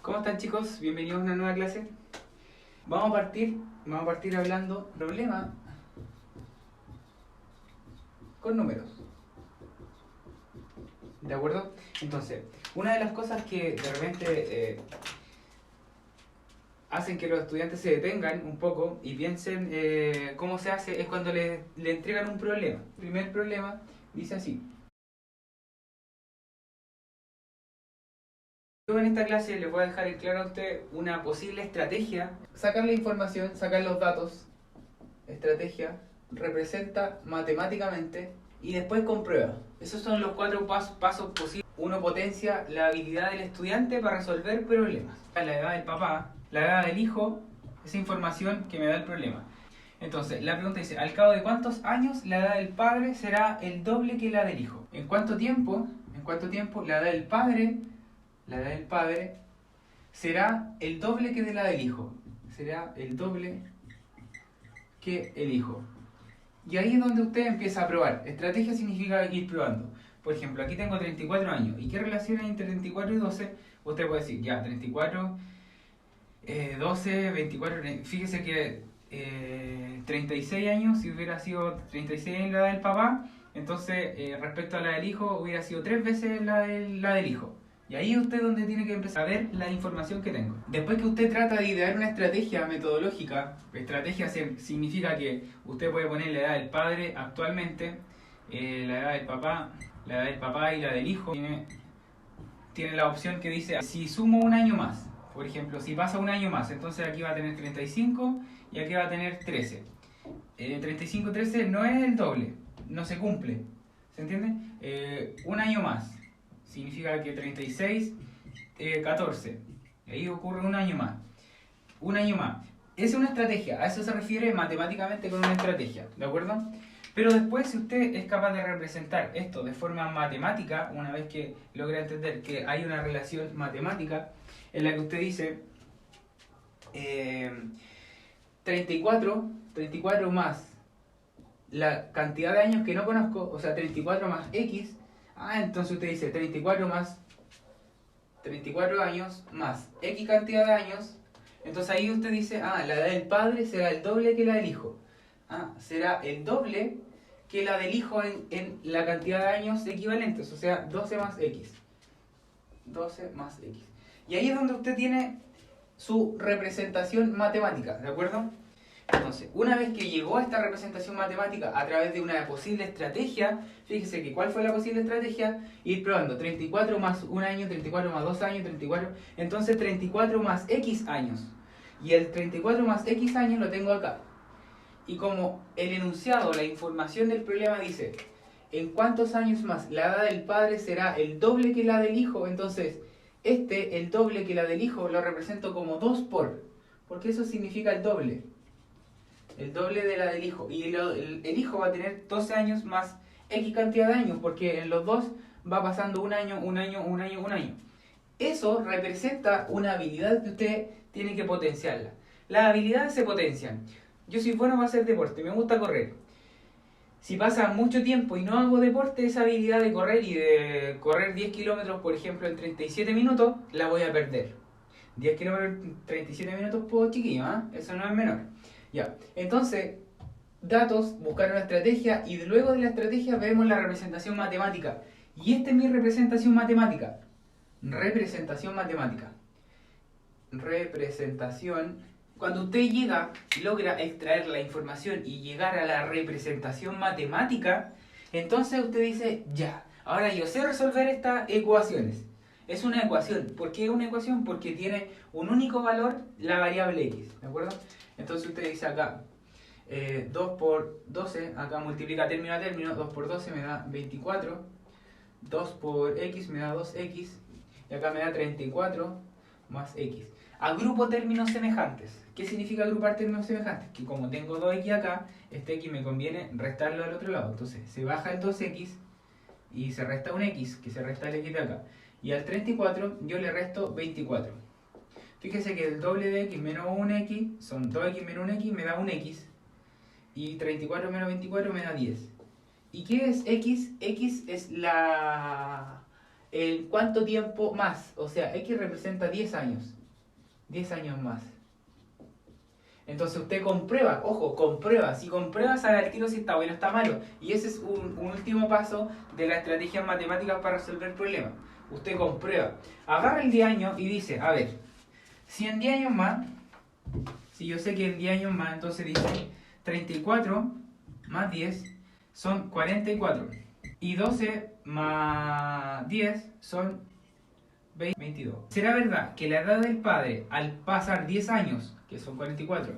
¿Cómo están, chicos? Bienvenidos a una nueva clase. Vamos a partir hablando problemas con números. ¿De acuerdo? Entonces, una de las cosas que de repente hacen que los estudiantes se detengan un poco y piensen cómo se hace es cuando le entregan un problema. El primer problema dice así. Yo en esta clase les voy a dejar en claro a usted una posible estrategia. Sacar la información, sacar los datos, estrategia, representa matemáticamente y después comprueba. Esos son los cuatro pasos posibles. Uno potencia la habilidad del estudiante para resolver problemas. La edad del papá, la edad del hijo, esa información que me da el problema. Entonces, la pregunta dice, ¿al cabo de cuántos años la edad del padre será el doble que la del hijo? ¿En cuánto tiempo la edad del padre será el doble que de la del hijo? Será el doble que el hijo. Y ahí es donde usted empieza a probar. Estrategia significa ir probando. Por ejemplo, aquí tengo 34 años. ¿Y qué relación hay entre 34 y 12? Usted puede decir, ya, 34, 12, 24... Fíjese que 36 años, si hubiera sido 36 en la del papá, entonces respecto a la del hijo, hubiera sido 3 veces la del hijo. Y ahí usted es donde tiene que empezar a ver la información que tengo. Después que usted trata de idear una estrategia metodológica, estrategia significa que usted puede poner la edad del padre actualmente, la edad del papá y la del hijo. Tiene la opción que dice, si sumo un año más, por ejemplo, si pasa un año más, entonces aquí va a tener 35 y aquí va a tener 13. 35 y 13 no es el doble, no se cumple, ¿se entiende? Un año más significa que 36, 14. Ahí ocurre un año más. Un año más. Esa es una estrategia. A eso se refiere matemáticamente con una estrategia. ¿De acuerdo? Pero después, si usted es capaz de representar esto de forma matemática, una vez que logra entender que hay una relación matemática en la que usted dice 34 más la cantidad de años que no conozco, o sea, 34 más X. Entonces usted dice 34 años más X cantidad de años. Entonces ahí usted dice, la edad del padre será el doble que la del hijo. Será el doble que la del hijo en la cantidad de años equivalentes, o sea, 12 más X. 12 más X. Y ahí es donde usted tiene su representación matemática, ¿de acuerdo? Entonces, una vez que llegó a esta representación matemática a través de una posible estrategia, fíjese que ¿cuál fue la posible estrategia? Ir probando 34 más un año, 34 más 2 años, 34, entonces 34 más X años. Y el 34 más X años lo tengo acá. Y como el enunciado, la información del problema dice, ¿en cuántos años más la edad del padre será el doble que la del hijo? Entonces, el doble que la del hijo, lo represento como 2 porque eso significa el doble. El doble de la del hijo. Y el hijo va a tener 12 años más X cantidad de años, porque en los dos va pasando un año. Eso representa una habilidad que usted tiene que potenciarla. Las habilidades se potencian. Yo soy bueno para hacer deporte, me gusta correr. Si pasa mucho tiempo y no hago deporte, esa habilidad de correr y de correr 10 kilómetros, por ejemplo, en 37 minutos, la voy a perder. 10 kilómetros en 37 minutos, pues chiquillo, eso no es menor. Ya, entonces, datos, buscar una estrategia y luego de la estrategia vemos la representación matemática. Y esta es mi representación matemática. Cuando usted logra extraer la información y llegar a la representación matemática, entonces usted dice, ya, ahora yo sé resolver estas ecuaciones. Es una ecuación. ¿Por qué es una ecuación? Porque tiene un único valor, la variable x, ¿de acuerdo? Entonces usted dice acá, 2 por 12, acá multiplica término a término, 2 por 12 me da 24, 2 por x me da 2x, y acá me da 34 más x. Agrupo términos semejantes. ¿Qué significa agrupar términos semejantes? Que como tengo 2x acá, este x me conviene restarlo al otro lado. Entonces se baja el 2x y se resta un x, que se resta el x de acá. Y al 34 yo le resto 24. Fíjese que el doble de x menos 1x son 2x menos 1x, me da 1x. Y 34 menos 24 me da 10. ¿Y qué es x? X es ¿cuánto tiempo más? O sea, X representa 10 años. 10 años más. Entonces usted comprueba, ojo, comprueba. Si comprueba, sabe al tiro si está bueno o está malo. Y ese es un último paso de la estrategia matemática para resolver el problema. Usted comprueba. Agarra el 10 años y dice, a ver, si en 10 años más, si yo sé que en 10 años más, entonces dice 34 más 10 son 44. Y 12 más 10 son 22. ¿Será verdad que la edad del padre al pasar 10 años, que son 44,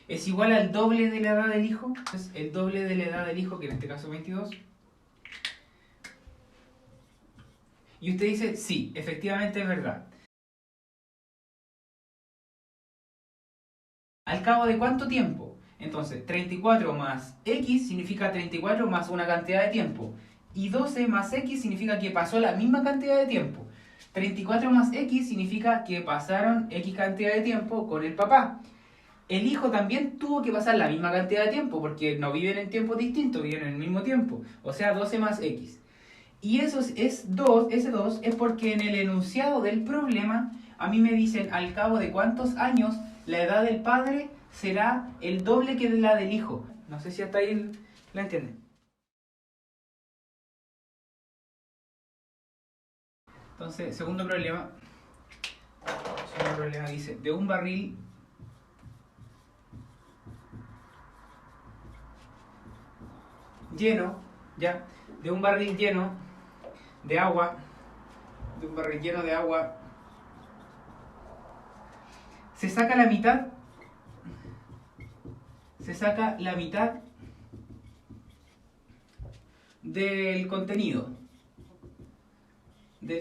es igual al doble de la edad del hijo? Entonces, el doble de la edad del hijo, que en este caso es 22. Y usted dice, sí, efectivamente es verdad. ¿Al cabo de cuánto tiempo? Entonces, 34 más X significa 34 más una cantidad de tiempo. Y 12 más X significa que pasó la misma cantidad de tiempo. 34 más X significa que pasaron X cantidad de tiempo con el papá. El hijo también tuvo que pasar la misma cantidad de tiempo, porque no viven en tiempos distintos, viven en el mismo tiempo. O sea, 12 más X. Y eso ese 2 es porque en el enunciado del problema a mí me dicen al cabo de cuántos años la edad del padre será el doble que la del hijo. No sé si hasta ahí la entienden. Entonces, segundo problema dice, de un barril lleno, ya, de un barril lleno de agua, se saca la mitad del contenido. ¿De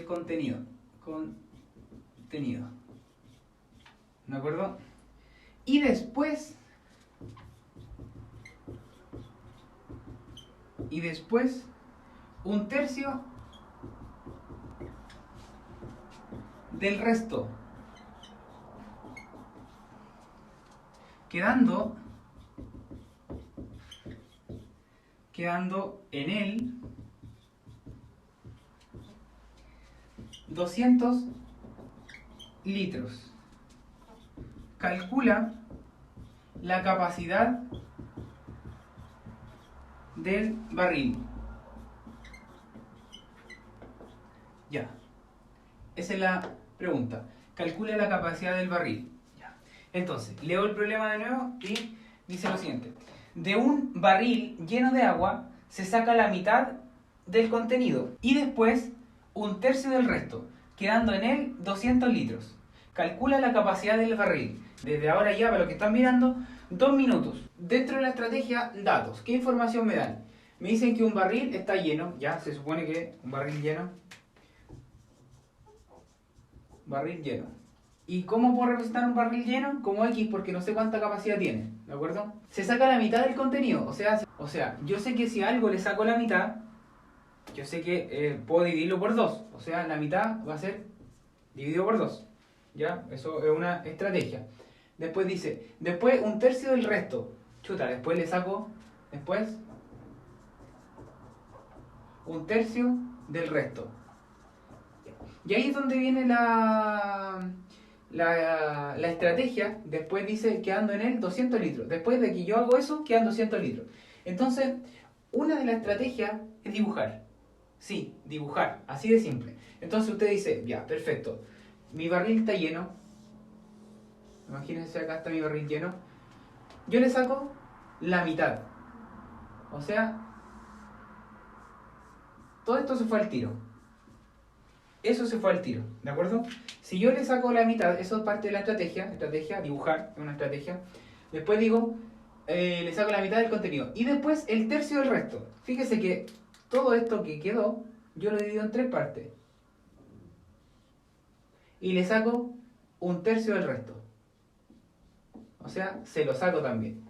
acuerdo? Y después un tercio del resto, quedando en él 200 litros. Calcula la capacidad del barril. Ya. Esa es la pregunta. Calcula la capacidad del barril. Ya. Entonces, leo el problema de nuevo y dice lo siguiente. De un barril lleno de agua se saca la mitad del contenido y después un tercio del resto, quedando en él 200 litros. Calcula la capacidad del barril. Desde ahora ya, para los que están mirando, 2 minutos. Dentro de la estrategia, datos. ¿Qué información me dan? Me dicen que un barril está lleno, ya, se supone que un barril lleno. Barril lleno. ¿Y cómo puedo representar un barril lleno? Como X, porque no sé cuánta capacidad tiene, ¿de acuerdo? Se saca la mitad del contenido, o sea, yo sé que si a algo le saco la mitad, yo sé que puedo dividirlo por 2, o sea, la mitad va a ser dividido por 2, ¿ya? Eso es una estrategia. Después dice, después un tercio del resto, chuta, después le saco, un tercio del resto. Y ahí es donde viene la estrategia. Después dice quedando en él 200 litros. Después de que yo hago eso, quedan 200 litros. Entonces, una de las estrategias es dibujar. Sí, dibujar. Así de simple. Entonces usted dice, ya, perfecto. Mi barril está lleno. Imagínense, acá está mi barril lleno. Yo le saco la mitad. O sea, todo esto se fue al tiro. Eso se fue al tiro, ¿de acuerdo? Si yo le saco la mitad, eso es parte de la estrategia, dibujar, es una estrategia. Después digo, le saco la mitad del contenido. Y después el tercio del resto. Fíjese que todo esto que quedó, yo lo divido en 3 partes. Y le saco un tercio del resto. O sea, se lo saco también.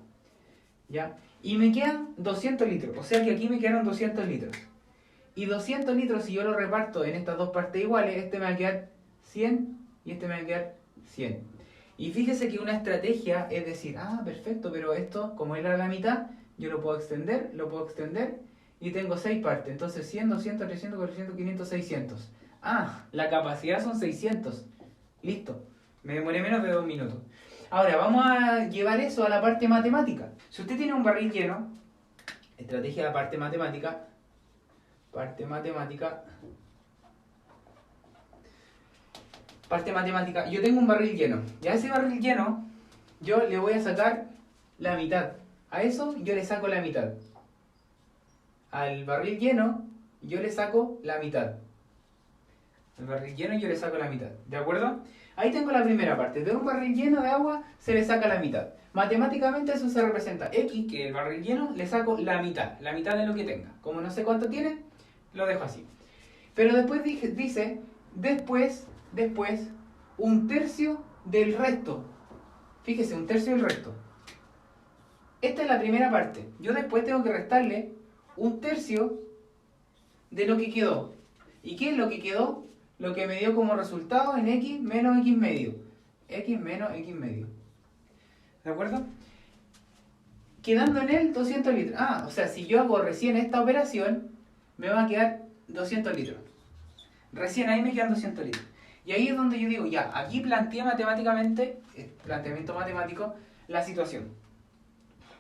¿Ya? Y me quedan 200 litros. O sea que aquí me quedaron 200 litros. Y 200 litros, si yo lo reparto en estas dos partes iguales, este me va a quedar 100 y este me va a quedar 100. Y fíjese que una estrategia es decir, ah, perfecto, pero esto, como era la mitad, yo lo puedo extender y tengo 6 partes. Entonces 100, 200, 300, 400, 500, 600. Ah, la capacidad son 600. Listo. Me demoré menos de 2 minutos. Ahora, vamos a llevar eso a la parte matemática. Si usted tiene un barril lleno, estrategia de parte matemática, parte matemática, yo tengo un barril lleno. Y a ese barril lleno, yo le voy a sacar la mitad. A eso yo le saco la mitad. Al barril lleno, yo le saco la mitad. Al barril lleno yo le saco la mitad. ¿De acuerdo? Ahí tengo la primera parte. De un barril lleno de agua se le saca la mitad. Matemáticamente eso se representa. X, que el barril lleno, le saco la mitad de lo que tenga. Como no sé cuánto tiene, lo dejo así. Pero después dice, después, un tercio del resto. Fíjese, un tercio del resto. Esta es la primera parte. Yo después tengo que restarle un tercio de lo que quedó. ¿Y qué es lo que quedó? Lo que me dio como resultado en x menos x medio. X menos x medio. ¿De acuerdo? Quedando en él 200 litros. Ah, o sea, si yo hago recién esta operación, me va a quedar 200 litros. Recién ahí me quedan 200 litros. Y ahí es donde yo digo, ya, aquí planteé matemáticamente, planteamiento matemático, la situación.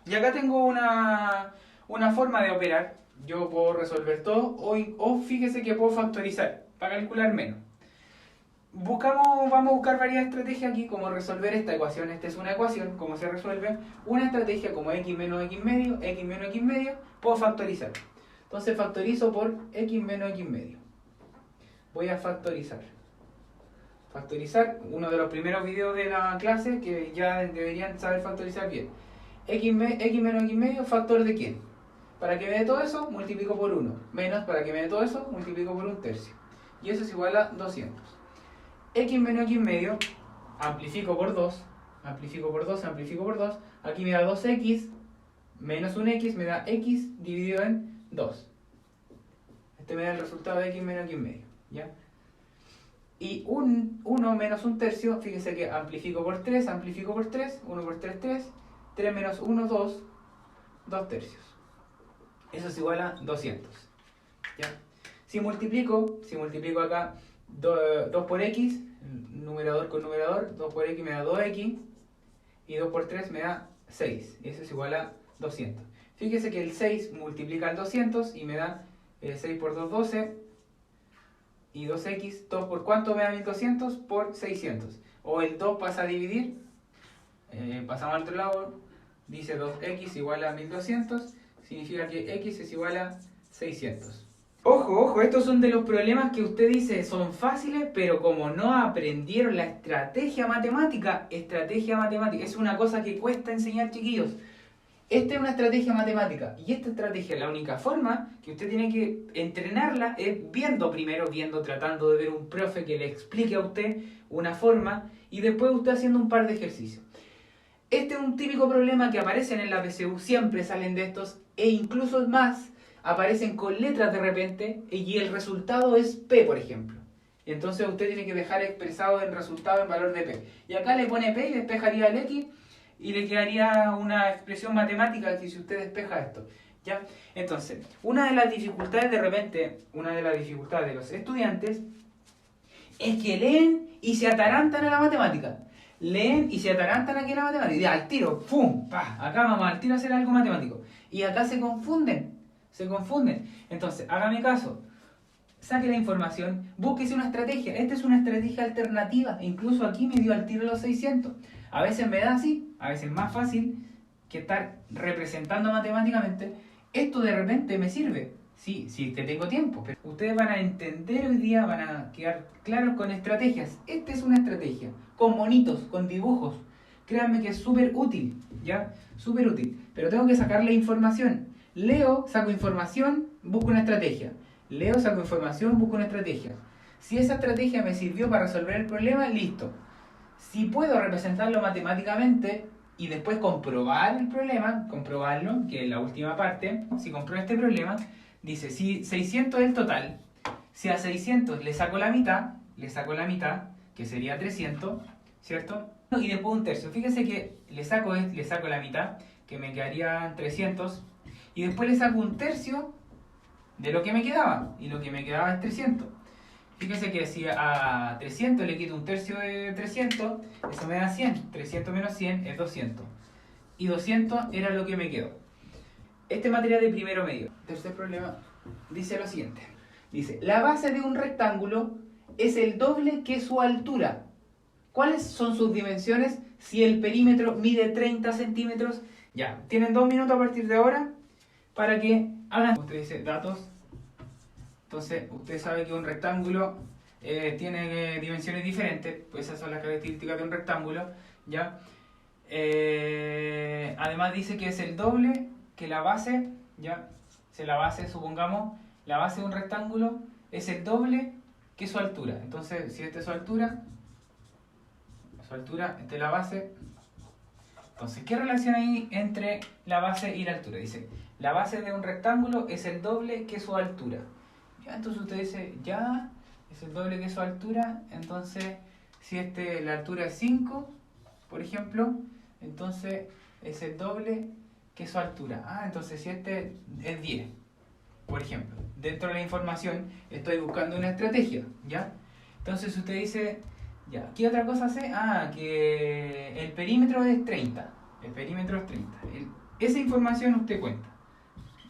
Y acá tengo una forma de operar. Yo puedo resolver todo o fíjese que puedo factorizar para calcular menos. Vamos a buscar varias estrategias aquí, como resolver esta ecuación. Esta es una ecuación, cómo se resuelve. Una estrategia como x menos x medio, puedo factorizar. Entonces factorizo por x menos x medio. Voy a factorizar. Factorizar, uno de los primeros videos de la clase que ya deberían saber factorizar bien. X menos x medio, ¿factor de quién? Para que me dé todo eso, multiplico por 1. Menos, para que me dé todo eso, multiplico por un tercio. Y eso es igual a 200. X menos x medio, amplifico por 2. Amplifico por 2. Aquí me da 2x menos un x, me da x dividido en 2. Este me da el resultado de x menos x medio. ¿Ya? Y 1 menos un tercio, fíjense que amplifico por 3, 1 por 3, 3. 3 menos 1, 2. 2 tercios. Eso es igual a 200. ¿Ya? Si multiplico acá 2 por x, numerador con numerador, 2 por x me da 2x, y 2 por 3 me da 6. Eso es igual a 200. Fíjese que el 6 multiplica el 200 y me da 6 por 2, 12, y 2x, 2 por cuánto me da 1200, por 600. O el 2 pasa a dividir, pasamos al otro lado, dice 2x igual a 1200, significa que x es igual a 600. Ojo, estos son de los problemas que usted dice son fáciles, pero como no aprendieron la estrategia matemática es una cosa que cuesta enseñar, chiquillos. Esta es una estrategia matemática, y esta estrategia, la única forma que usted tiene que entrenarla es viendo, tratando de ver un profe que le explique a usted una forma, y después usted haciendo un par de ejercicios. Este es un típico problema que aparecen en la PSU, siempre salen de estos, e incluso más, aparecen con letras de repente, y el resultado es P, por ejemplo. Entonces usted tiene que dejar expresado el resultado en valor de P. Y acá le pone P y despejaría el X, y le quedaría una expresión matemática que si usted despeja esto. ¿Ya? Entonces, una de las dificultades de los estudiantes es que leen y se atarantan a la matemática. Leen y se atarantan aquí en la matemática. Y al tiro, ¡pum! ¡Pah! Acá vamos al tiro a hacer algo matemático. Y acá se confunden. Entonces, hágame caso. Saque la información, búsquese una estrategia. Esta es una estrategia alternativa. Incluso aquí me dio al tiro los 600. A veces me da así, a veces es más fácil que estar representando matemáticamente. Esto de repente me sirve. Sí, que tengo tiempo. Pero ustedes van a entender hoy día, van a quedar claros con estrategias. Esta es una estrategia, con monitos, con dibujos. Créanme que es súper útil, ¿ya? Súper útil. Pero tengo que sacarle información. Leo, saco información, busco una estrategia. Leo, saco información, busco una estrategia. Si esa estrategia me sirvió para resolver el problema, listo. Si puedo representarlo matemáticamente y después comprobar el problema, comprobarlo, que es la última parte, si compruebo este problema, dice, si 600 es el total, si a 600 le saco la mitad, que sería 300, ¿cierto? Y después un tercio. Fíjese que le saco la mitad, que me quedaría 300, y después le saco un tercio, de lo que me quedaba, y lo que me quedaba es 300. Fíjese que si a 300 le quito un tercio de 300, eso me da 100. 300 menos 100 es 200. Y 200 era lo que me quedó. Este material de primero medio. Tercer problema dice lo siguiente. Dice, la base de un rectángulo es el doble que su altura. ¿Cuáles son sus dimensiones si el perímetro mide 30 centímetros? Ya, tienen 2 minutos a partir de ahora para que hagan... Usted dice datos. Entonces, usted sabe que un rectángulo tiene dimensiones diferentes, pues esas son las características de un rectángulo, ¿ya? Además dice que es el doble que la base, ¿ya? Si la base, supongamos, la base de un rectángulo es el doble que su altura. Entonces, si esta es su altura, esta es la base. Entonces, ¿qué relación hay entre la base y la altura? Dice, la base de un rectángulo es el doble que su altura. Ya, entonces usted dice, ya, es el doble que su altura. Entonces, si la altura es 5, por ejemplo, entonces es el doble que su altura. Ah, entonces si este es 10, por ejemplo. Dentro de la información estoy buscando una estrategia, ¿ya? Entonces usted dice, ya, ¿qué otra cosa hace? Ah, que el perímetro es 30. El perímetro es 30. Esa información usted cuenta.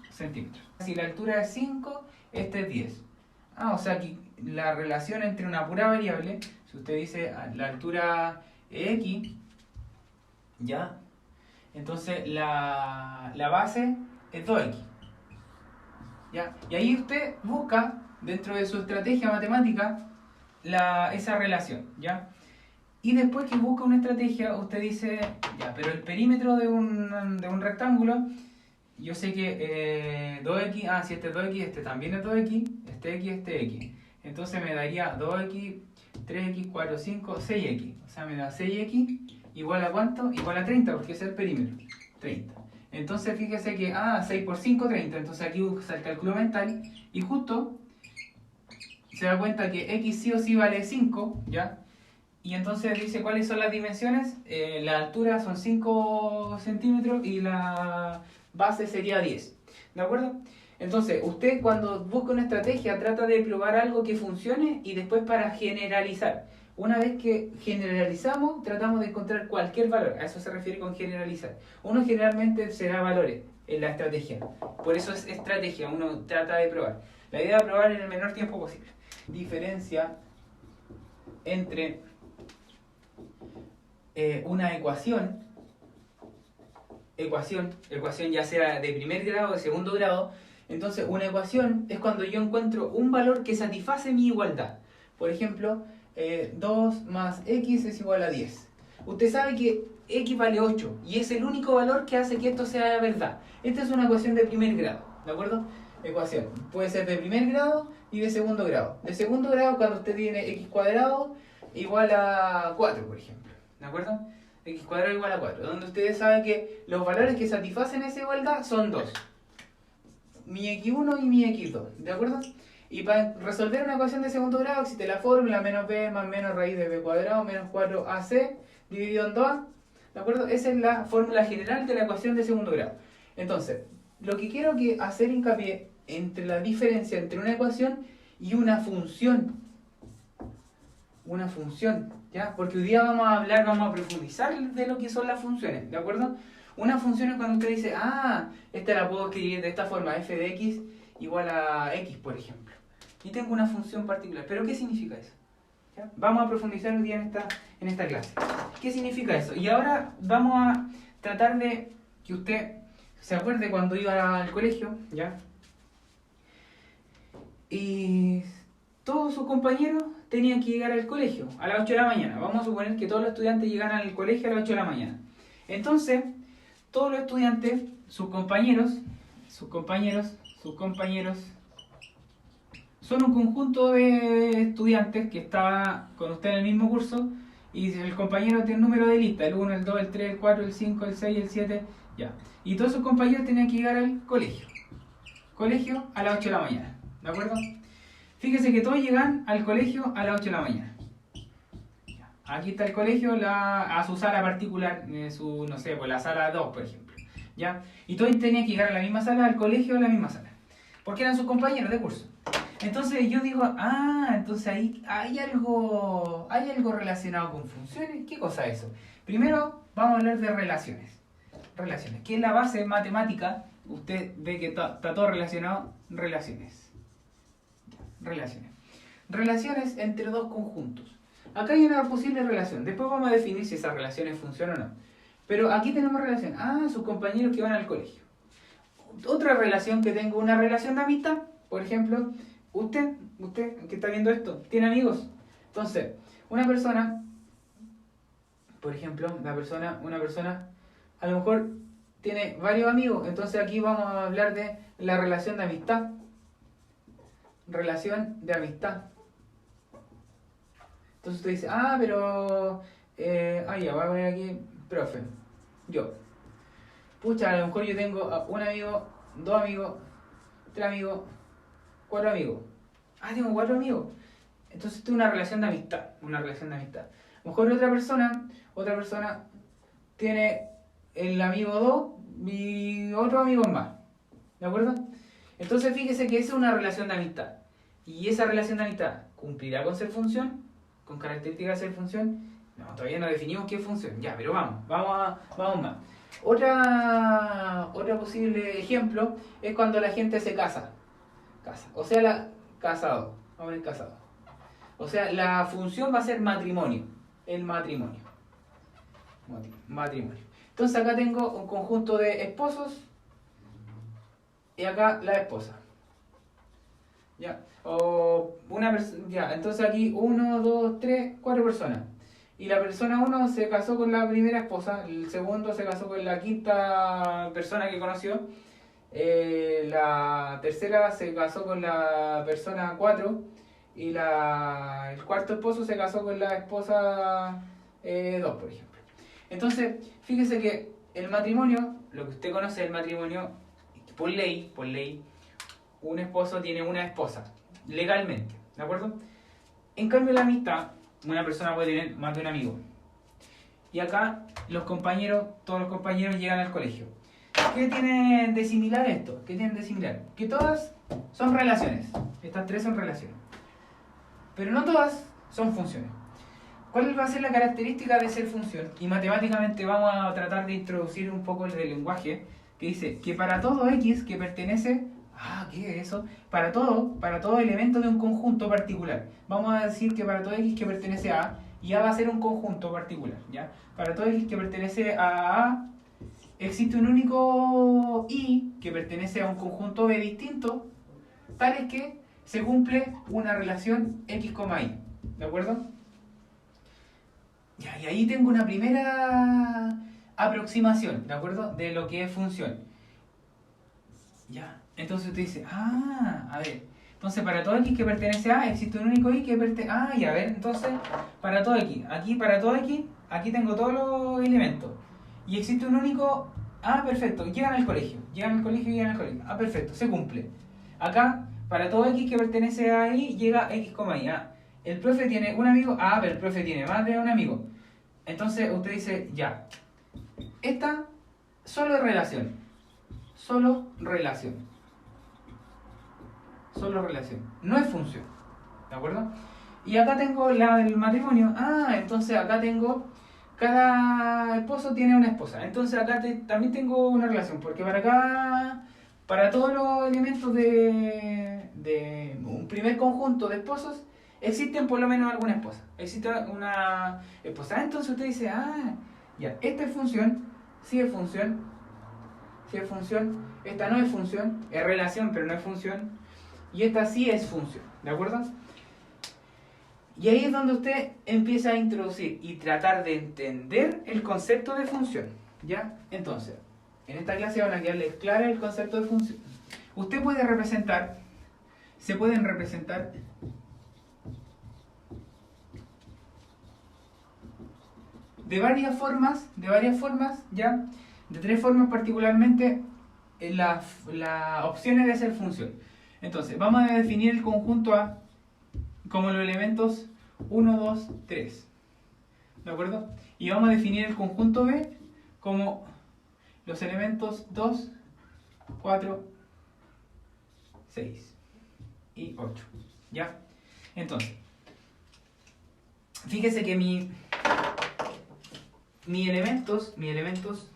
Centímetros. Si la altura es 5, este es 10. Ah, o sea que la relación entre una pura variable, si usted dice la altura es x, ¿ya? Entonces la base es 2x. ¿Ya? Y ahí usted busca, dentro de su estrategia matemática, esa relación, ¿ya? Y después que busca una estrategia, usted dice, ya, pero el perímetro de un rectángulo, yo sé que 2x, si este es 2x, este también es 2x, este x. Entonces me daría 2x, 3x, 4, 5, 6x. O sea, me da 6x igual a ¿cuánto? Igual a 30, porque ese es el perímetro, 30. Entonces fíjese que, 6 por 5, 30. Entonces aquí usa el cálculo mental y justo se da cuenta que x sí o sí vale 5, ¿ya? Y entonces dice cuáles son las dimensiones. La altura son 5 centímetros y la base sería 10. ¿De acuerdo? Entonces, usted cuando busca una estrategia trata de probar algo que funcione y después para generalizar. Una vez que generalizamos, tratamos de encontrar cualquier valor. A eso se refiere con generalizar. Uno generalmente será valores en la estrategia. Por eso es estrategia, uno trata de probar. La idea es probar en el menor tiempo posible. Diferencia entre una ecuación ya sea de primer grado o de segundo grado. Entonces, una ecuación es cuando yo encuentro un valor que satisface mi igualdad. Por ejemplo, 2 más x es igual a 10. Usted sabe que x vale 8 y es el único valor que hace que esto sea verdad. Esta es una ecuación de primer grado, ¿de acuerdo? Ecuación puede ser de primer grado y de segundo grado. De segundo grado cuando usted tiene x cuadrado igual a 4, por ejemplo, ¿de acuerdo? X cuadrado igual a 4, donde ustedes saben que los valores que satisfacen esa igualdad son 2. Mi x1 y mi x2, ¿de acuerdo? Y para resolver una ecuación de segundo grado existe la fórmula menos b más menos raíz de b cuadrado menos 4ac dividido en 2a, ¿de acuerdo? Esa es la fórmula general de la ecuación de segundo grado. Entonces, lo que quiero hacer hincapié entre la diferencia entre una ecuación y una función. Una función, ¿ya? Porque hoy día vamos a profundizar de lo que son las funciones, ¿de acuerdo? Una función es cuando usted dice, esta la puedo escribir de esta forma, f de x igual a x, por ejemplo. Y tengo una función particular. ¿Pero qué significa eso? ¿Ya? Vamos a profundizar hoy día en esta clase. ¿Qué significa eso? Y ahora vamos a tratar de que usted se acuerde cuando iba al colegio, ¿ya? Y todos sus compañeros tenían que llegar al colegio a las 8 de la mañana. Vamos a suponer que todos los estudiantes llegaran al colegio a las 8 de la mañana. Entonces, todos los estudiantes, sus compañeros, son un conjunto de estudiantes que está con usted en el mismo curso y el compañero tiene un número de lista, el 1, el 2, el 3, el 4, el 5, el 6, el 7, ya. Y todos sus compañeros tenían que llegar al colegio. Colegio a las 8 de la mañana, ¿de acuerdo? Fíjese que todos llegan al colegio a las 8 de la mañana. Aquí está el colegio, a su sala particular, no sé, pues la sala 2, por ejemplo. ¿Ya? Y todos tenían que llegar a la misma sala, al colegio a la misma sala. porque eran sus compañeros de curso. Entonces yo digo, entonces ahí hay algo relacionado con funciones. ¿Qué cosa es eso? Primero vamos a hablar de relaciones. Relaciones, que es la base matemática. Usted ve que está todo relacionado. Relaciones. Relaciones entre dos conjuntos. Acá hay una posible relación. Después vamos a definir si esas relaciones funcionan o no. Pero aquí tenemos relación. Sus compañeros que van al colegio. Otra relación que tengo, una relación de amistad. Por ejemplo, usted que está viendo esto, ¿tiene amigos? Entonces, una persona, por ejemplo, una persona a lo mejor tiene varios amigos. Entonces aquí vamos a hablar de la relación de amistad. Relación de amistad. Entonces usted dice, pero... ya, voy a poner aquí, profe. Yo. Pucha, a lo mejor yo tengo un amigo, 2 amigos, 3 amigos, 4 amigos. Tengo 4 amigos. Entonces esto es una relación de amistad. Una relación de amistad. A lo mejor otra persona tiene el amigo 2 y otro amigo más. ¿De acuerdo? Entonces fíjese que esa es una relación de amistad. Y esa relación de amistad cumplirá con ser función, con características de ser función. No, todavía no definimos qué función. Ya, pero vamos más. Otra posible ejemplo es cuando la gente se casa. O sea, casado. Vamos a ver casado. O sea, la función va a ser matrimonio. El matrimonio. Matrimonio. Entonces acá tengo un conjunto de esposos y acá la esposa. Ya. Entonces aquí 1, 2, 3, 4 personas. Y la persona 1 se casó con la primera esposa, el segundo se casó con la quinta persona que conoció, la tercera se casó con la persona 4 y el cuarto esposo se casó con la esposa 2, por ejemplo. Entonces, fíjese que el matrimonio, lo que usted conoce el matrimonio, por ley, un esposo tiene una esposa, legalmente, ¿de acuerdo? En cambio la amistad, una persona puede tener más de un amigo. Y acá todos los compañeros llegan al colegio. ¿Qué tienen de similar esto? Que todas son relaciones. Estas 3 son relaciones. Pero no todas son funciones. ¿Cuál va a ser la característica de ser función? Y matemáticamente vamos a tratar de introducir un poco el del lenguaje, que dice que para todo X que pertenece... ¿qué es eso? Para todo elemento de un conjunto particular. Vamos a decir que para todo X que pertenece a A, y A va a ser un conjunto particular, ¿ya? Para todo X que pertenece a A, existe un único Y que pertenece a un conjunto B distinto, tal es que se cumple una relación X, Y. ¿De acuerdo? Ya, y ahí tengo una primera aproximación, ¿de acuerdo? De lo que es función. Ya. Entonces usted dice, a ver, entonces para todo X que pertenece a A, existe un único Y que pertenece a A, y a ver, entonces, para todo X, aquí tengo todos los elementos, y existe un único, perfecto, llegan al colegio, perfecto, se cumple. Acá, para todo X que pertenece a Y, llega X, Y, el profe tiene un amigo, pero el profe tiene más de un amigo. Entonces usted dice, ya, esta solo es relación, no es función, ¿de acuerdo? Y acá tengo la del matrimonio, entonces acá tengo, cada esposo tiene una esposa, entonces acá también tengo una relación, porque para todos los elementos de un primer conjunto de esposos, existen por lo menos alguna esposa, existe una esposa, entonces usted dice, ya, esta es función, sí es función, esta no es función, es relación pero no es función, y esta sí es función, ¿de acuerdo? Y ahí es donde usted empieza a introducir y tratar de entender el concepto de función, ¿ya? Entonces, en esta clase van a quedarles claro el concepto de función. Usted se pueden representar de varias formas, ¿ya? De 3 formas particularmente las opciones de ser función. Entonces, vamos a definir el conjunto A como los elementos 1, 2, 3. ¿De acuerdo? Y vamos a definir el conjunto B como los elementos 2, 4, 6 y 8. ¿Ya? Entonces, fíjese que mis elementos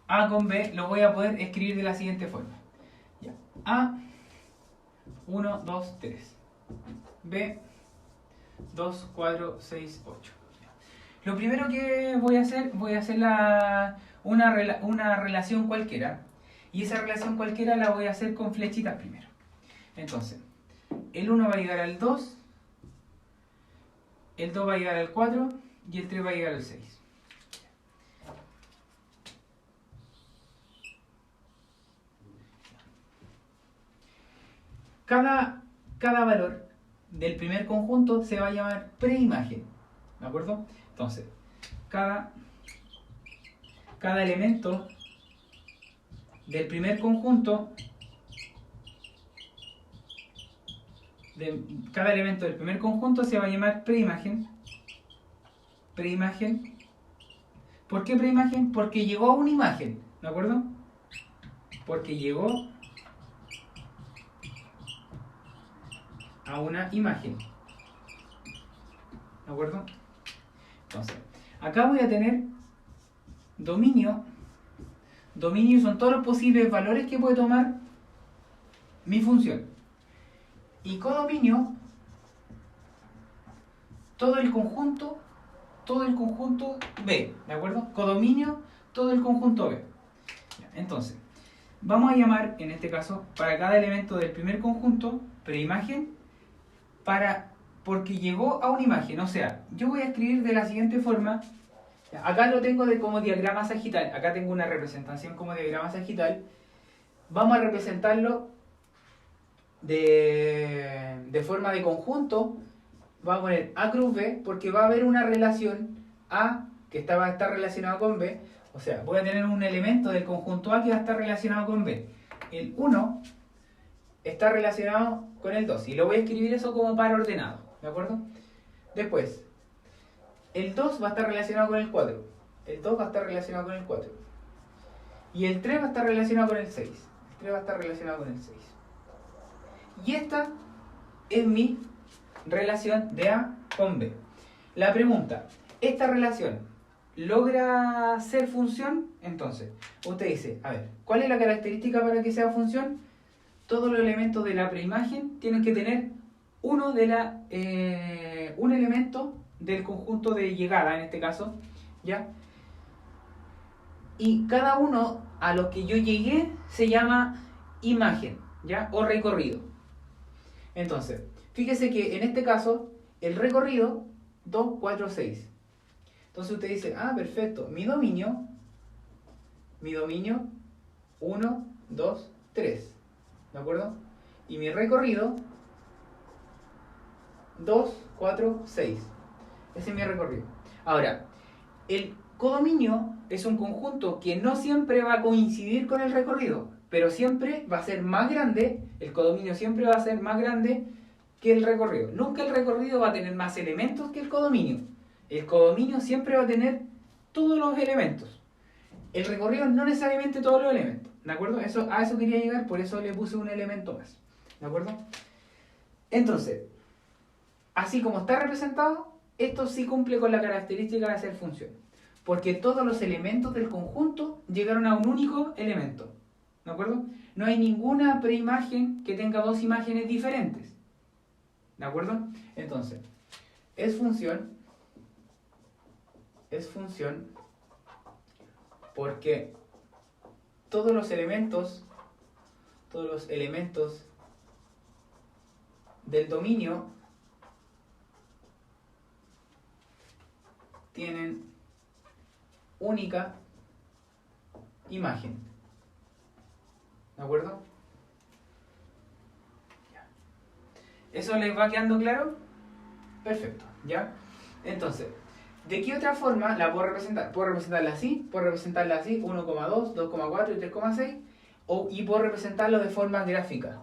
A con B los voy a poder escribir de la siguiente forma. Ya. A, 1, 2, 3. B, 2, 4, 6, 8. Lo primero que voy a hacer una relación cualquiera. Y esa relación cualquiera la voy a hacer con flechitas primero. Entonces, el 1 va a llegar al 2, el 2 va a llegar al 4 y el 3 va a llegar al 6. Cada valor del primer conjunto se va a llamar preimagen. ¿De acuerdo? Entonces, cada elemento del primer conjunto se va a llamar preimagen. Preimagen. ¿Por qué preimagen? Porque llegó a una imagen. ¿De acuerdo? Porque llegó a una imagen. ¿De acuerdo? Entonces, acá voy a tener dominio. Dominio son todos los posibles valores que puede tomar mi función. Y codominio, todo el conjunto B. ¿De acuerdo? Codominio, todo el conjunto B. Entonces, vamos a llamar, en este caso, para cada elemento del primer conjunto, preimagen, porque llegó a una imagen. O sea, yo voy a escribir de la siguiente forma. Acá lo tengo como diagrama sagital. Acá tengo una representación como diagrama sagital. Vamos a representarlo de forma de conjunto. Vamos a poner A cruz B, porque va a haber una relación A que va a estar relacionado con B. O sea, voy a tener un elemento del conjunto A que va a estar relacionado con B. El 1 está relacionado con el 2. Y lo voy a escribir eso como par ordenado. ¿De acuerdo? Después, el 2 va a estar relacionado con el 4. El 2 va a estar relacionado con el 4. Y el 3 va a estar relacionado con el 6. El 3 va a estar relacionado con el 6. Y esta es mi relación de A con B. La pregunta, ¿esta relación logra ser función? Entonces, usted dice, a ver, ¿cuál es la característica para que sea función? Todos los elementos de la preimagen tienen que tener un elemento del conjunto de llegada, en este caso, ¿ya? Y cada uno a lo que yo llegué se llama imagen, ¿ya? O recorrido. Entonces, fíjese que en este caso, el recorrido, 2, 4, 6. Entonces usted dice, ah, perfecto, mi dominio, 1, 2, 3. ¿De acuerdo? Y mi recorrido, 2, 4, 6. Ese es mi recorrido. Ahora, el codominio es un conjunto que no siempre va a coincidir con el recorrido, pero siempre va a ser más grande, el codominio siempre va a ser más grande que el recorrido. Nunca el recorrido va a tener más elementos que el codominio. El codominio siempre va a tener todos los elementos. El recorrido no necesariamente todos los elementos. ¿De acuerdo? A eso quería llegar, por eso le puse un elemento más. ¿De acuerdo? Entonces, así como está representado, esto sí cumple con la característica de ser función. Porque todos los elementos del conjunto llegaron a un único elemento. ¿De acuerdo? No hay ninguna preimagen que tenga dos imágenes diferentes. ¿De acuerdo? Entonces, es función porque todos los elementos del dominio tienen única imagen. ¿De acuerdo? Ya. ¿Eso les va quedando claro? Perfecto, ¿ya? Entonces, ¿de qué otra forma la puedo representar? Puedo representarla así, 1,2, 2,4 y 3,6, y puedo representarlo de forma gráfica.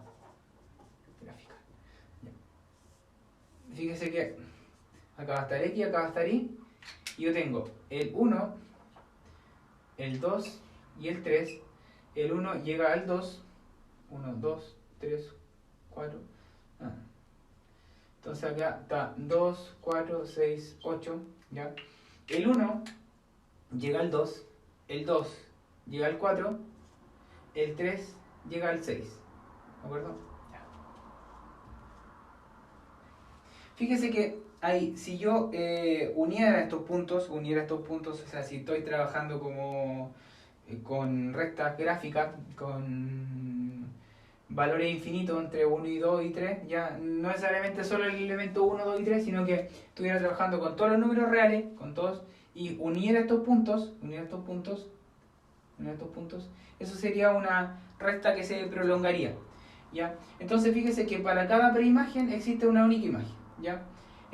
Fíjese que acá va a estar X, acá va a estar Y, y yo tengo el 1, el 2 y el 3. El 1 llega al 2, 1, 2, 3, 4. Entonces acá está 2, 4, 6, 8. ¿Ya? El 1 llega al 2, el 2 llega al 4, el 3 llega al 6. ¿De acuerdo? Ya. Fíjese que ahí, si yo uniera estos puntos, o sea, si estoy trabajando como con rectas gráficas, con valores infinitos entre 1 y 2 y 3, ya no necesariamente solo el elemento 1, 2 y 3, sino que estuviera trabajando con todos los números reales, con todos, y uniera estos puntos, eso sería una recta que se prolongaría, ¿ya? Entonces fíjese que para cada preimagen existe una única imagen, ¿ya?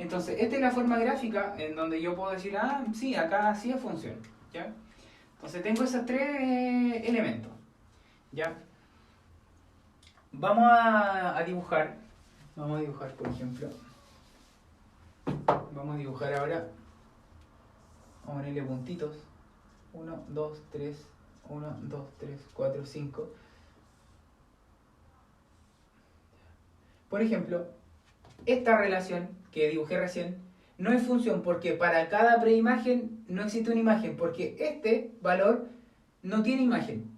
Entonces esta es la forma gráfica en donde yo puedo decir, ah, sí, acá sí funciona, ¿ya? Entonces tengo esos tres elementos, ¿ya? Vamos a dibujar, por ejemplo, vamos a dibujar ahora, vamos a ponerle puntitos, 1, 2, 3, 1, 2, 3, 4, 5. Por ejemplo, esta relación que dibujé recién no es función porque para cada preimagen no existe una imagen, porque este valor no tiene imagen.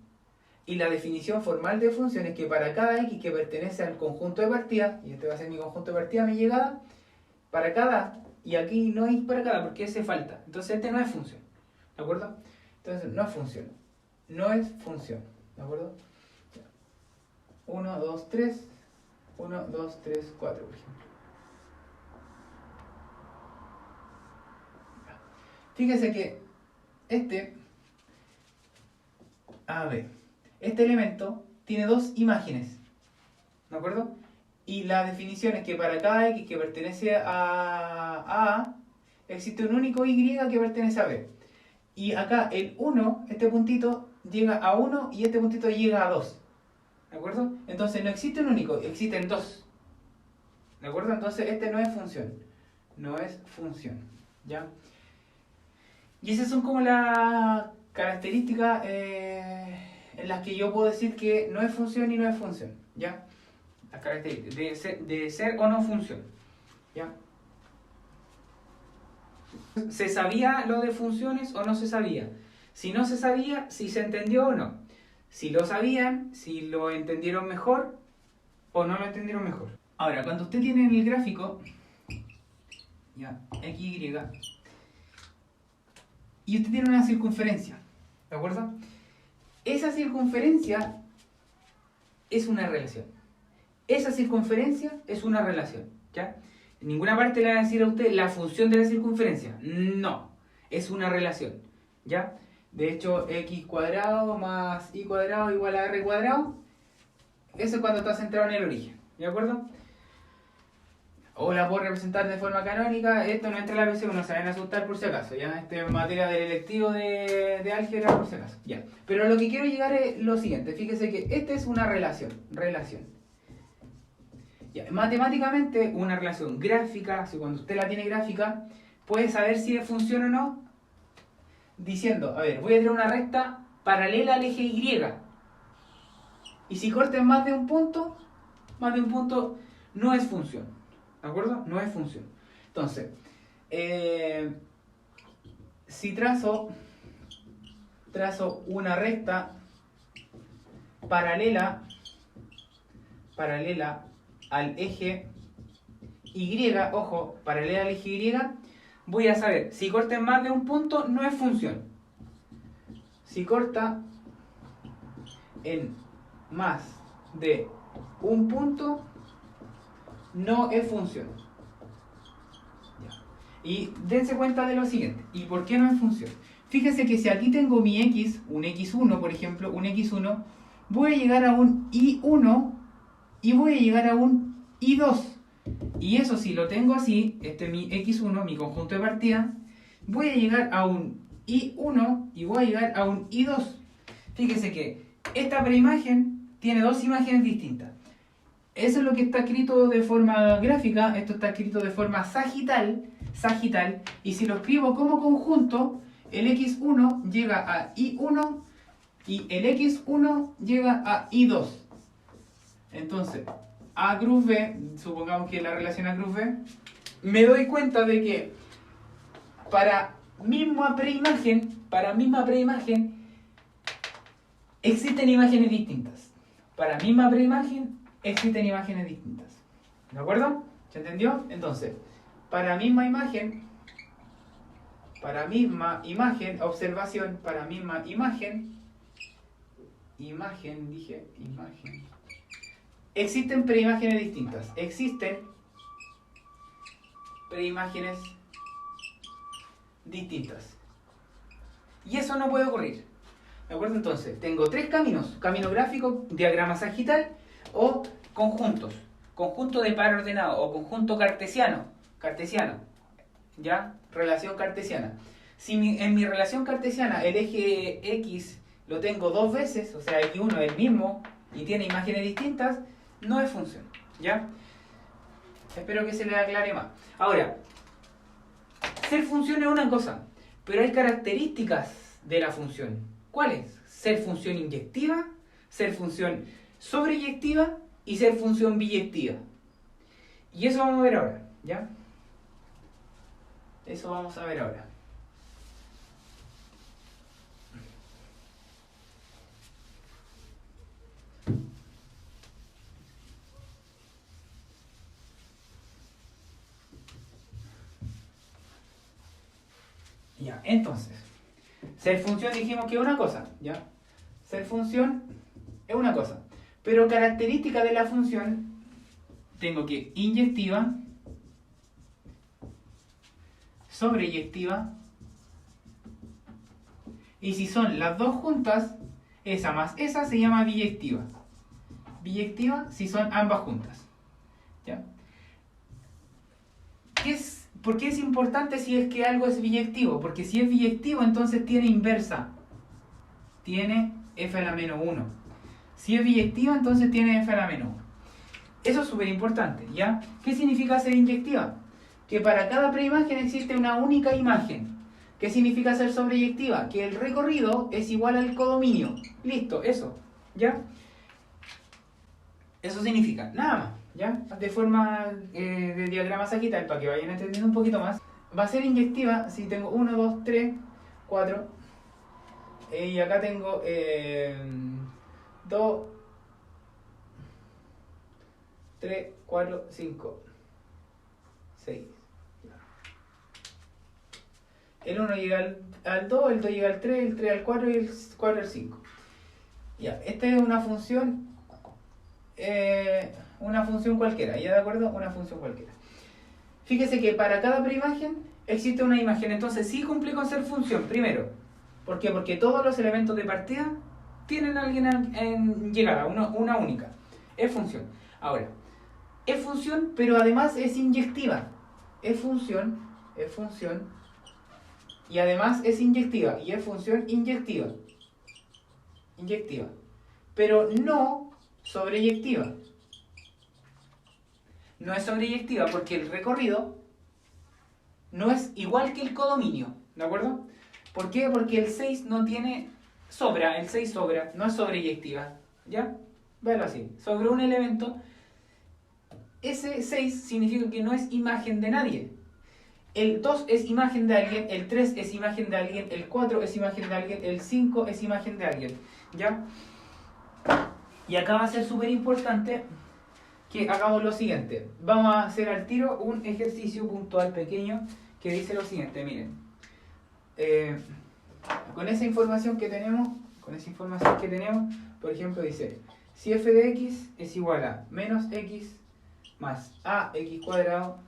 Y la definición formal de función es que para cada x que pertenece al conjunto de partida, y este va a ser mi conjunto de partida, mi llegada, para cada, y aquí no hay para cada porque ese falta. Entonces este no es función, ¿de acuerdo? Entonces no es función, ¿de acuerdo? 1, 2, 3, 1, 2, 3, 4, por ejemplo. Fíjese que este elemento tiene dos imágenes, ¿de acuerdo? Y la definición es que para cada x que pertenece a A, existe un único y que pertenece a B. Y acá el 1, este puntito, llega a 1 y este puntito llega a 2. ¿De acuerdo? Entonces no existe un único, existen dos. ¿De acuerdo? Entonces este no es función. ¿Ya? Y esas son como las características en las que yo puedo decir que no es función y no es función, ¿ya? Las características de ser o no función, ¿ya? ¿Se sabía lo de funciones o no se sabía? Si no se sabía, si se entendió o no. Si lo sabían, si lo entendieron mejor o no lo entendieron mejor. Ahora, cuando usted tiene en el gráfico, ya, x, y, y usted tiene una circunferencia, ¿de acuerdo? Esa circunferencia es una relación. ¿Ya? En ninguna parte le van a decir a usted la función de la circunferencia. No, es una relación, ¿ya? De hecho, x cuadrado más y cuadrado igual a r cuadrado. Eso es cuando está centrado en el origen, ¿de acuerdo? O la puedo representar de forma canónica. Esto no entra en la PC, no se van a asustar por si acaso, ¿ya? Este es materia del electivo de álgebra por si acaso, ¿ya? Pero lo que quiero llegar es lo siguiente. Fíjese que esta es una relación. Ya, matemáticamente, una relación gráfica, si cuando usted la tiene gráfica, puede saber si es función o no, diciendo, a ver, voy a tener una recta paralela al eje Y. Y si corta en más de un punto, no es función. ¿De acuerdo? No es función. Entonces, si trazo una recta paralela al eje Y, ojo, paralela al eje Y, voy a saber, si corta en más de un punto, no es función. Si corta en más de un punto, no es función. Ya. Y dense cuenta de lo siguiente. ¿Y por qué no es función? Fíjese que si aquí tengo mi x, un x1 por ejemplo, voy a llegar a un y1 y voy a llegar a un y2. Y eso si lo tengo así, este es mi x1, mi conjunto de partida, voy a llegar a un y1 y voy a llegar a un y2. Fíjese que esta preimagen tiene dos imágenes distintas. Eso es lo que está escrito de forma gráfica, esto está escrito de forma sagital, y si lo escribo como conjunto, el x1 llega a y1 y el x1 llega a y2. Entonces, A cruz B, supongamos que la relación A cruz B, me doy cuenta de que para misma preimagen, existen imágenes distintas. Para misma preimagen, existen imágenes distintas. ¿De acuerdo? ¿Se entendió? Entonces, para misma imagen, observación, para misma imagen, existen preimágenes distintas. Existen preimágenes distintas. Y eso no puede ocurrir. ¿De acuerdo? Entonces, tengo tres caminos. Camino gráfico, diagrama sagital o conjuntos. Conjunto de par ordenado o conjunto cartesiano. ¿Ya? Relación cartesiana. Si en mi relación cartesiana el eje X lo tengo dos veces, o sea, X1 es el mismo y tiene imágenes distintas, no es función. ¿Ya? Espero que se le aclare más. Ahora, ser función es una cosa, pero hay características de la función. ¿Cuáles? Ser función inyectiva, ser función sobreyectiva y ser función biyectiva. Y eso vamos a ver ahora, ¿ya? Eso vamos a ver ahora. Ya, entonces, ser función dijimos que es una cosa, ¿ya? Ser función es una cosa, pero característica de la función tengo que inyectiva, sobreyectiva, y si son las dos juntas, esa más esa se llama biyectiva. Biyectiva si son ambas juntas, ¿ya? ¿Por qué es importante si es que algo es biyectivo? Porque si es biyectivo, entonces tiene inversa. Tiene f a la menos 1. Si es biyectiva, entonces tiene f a la menos 1. Eso es súper importante, ¿ya? ¿Qué significa ser inyectiva? Que para cada preimagen existe una única imagen. ¿Qué significa ser sobreyectiva? Que el recorrido es igual al codominio. Listo, eso, ¿ya? Eso significa, nada más, ¿ya? De forma de diagrama sagital, para que vayan entendiendo un poquito más. Va a ser inyectiva si tengo 1, 2, 3, 4. Y acá tengo 2, 3, 4, 5, 6. El 1 llega al 2, el 2 llega al 3, el 3 al 4 y el 4 al 5. Ya, esta es una función cualquiera, ¿ya de acuerdo? Una función cualquiera. Fíjese que para cada preimagen existe una imagen, entonces sí cumple con ser función, primero. ¿Por qué? Porque todos los elementos de partida tienen a alguien en llegada, una única. Es función. Ahora, es función, pero además es inyectiva. Es función, y además es inyectiva, y es función inyectiva. Pero no sobreyectiva. No es sobreyectiva porque el recorrido no es igual que el codominio, ¿de acuerdo? ¿Por qué? Porque el 6 no tiene sobra, el 6 sobra, no es sobreyectiva, ¿ya? Véalo así, sobre un elemento, ese 6 significa que no es imagen de nadie. El 2 es imagen de alguien, el 3 es imagen de alguien, el 4 es imagen de alguien, el 5 es imagen de alguien, ¿ya? Y acá va a ser súper importante que hagamos lo siguiente. Vamos a hacer al tiro un ejercicio puntual pequeño que dice lo siguiente, miren. Con esa información que tenemos, por ejemplo, dice, si f de x es igual a menos x más ax cuadrado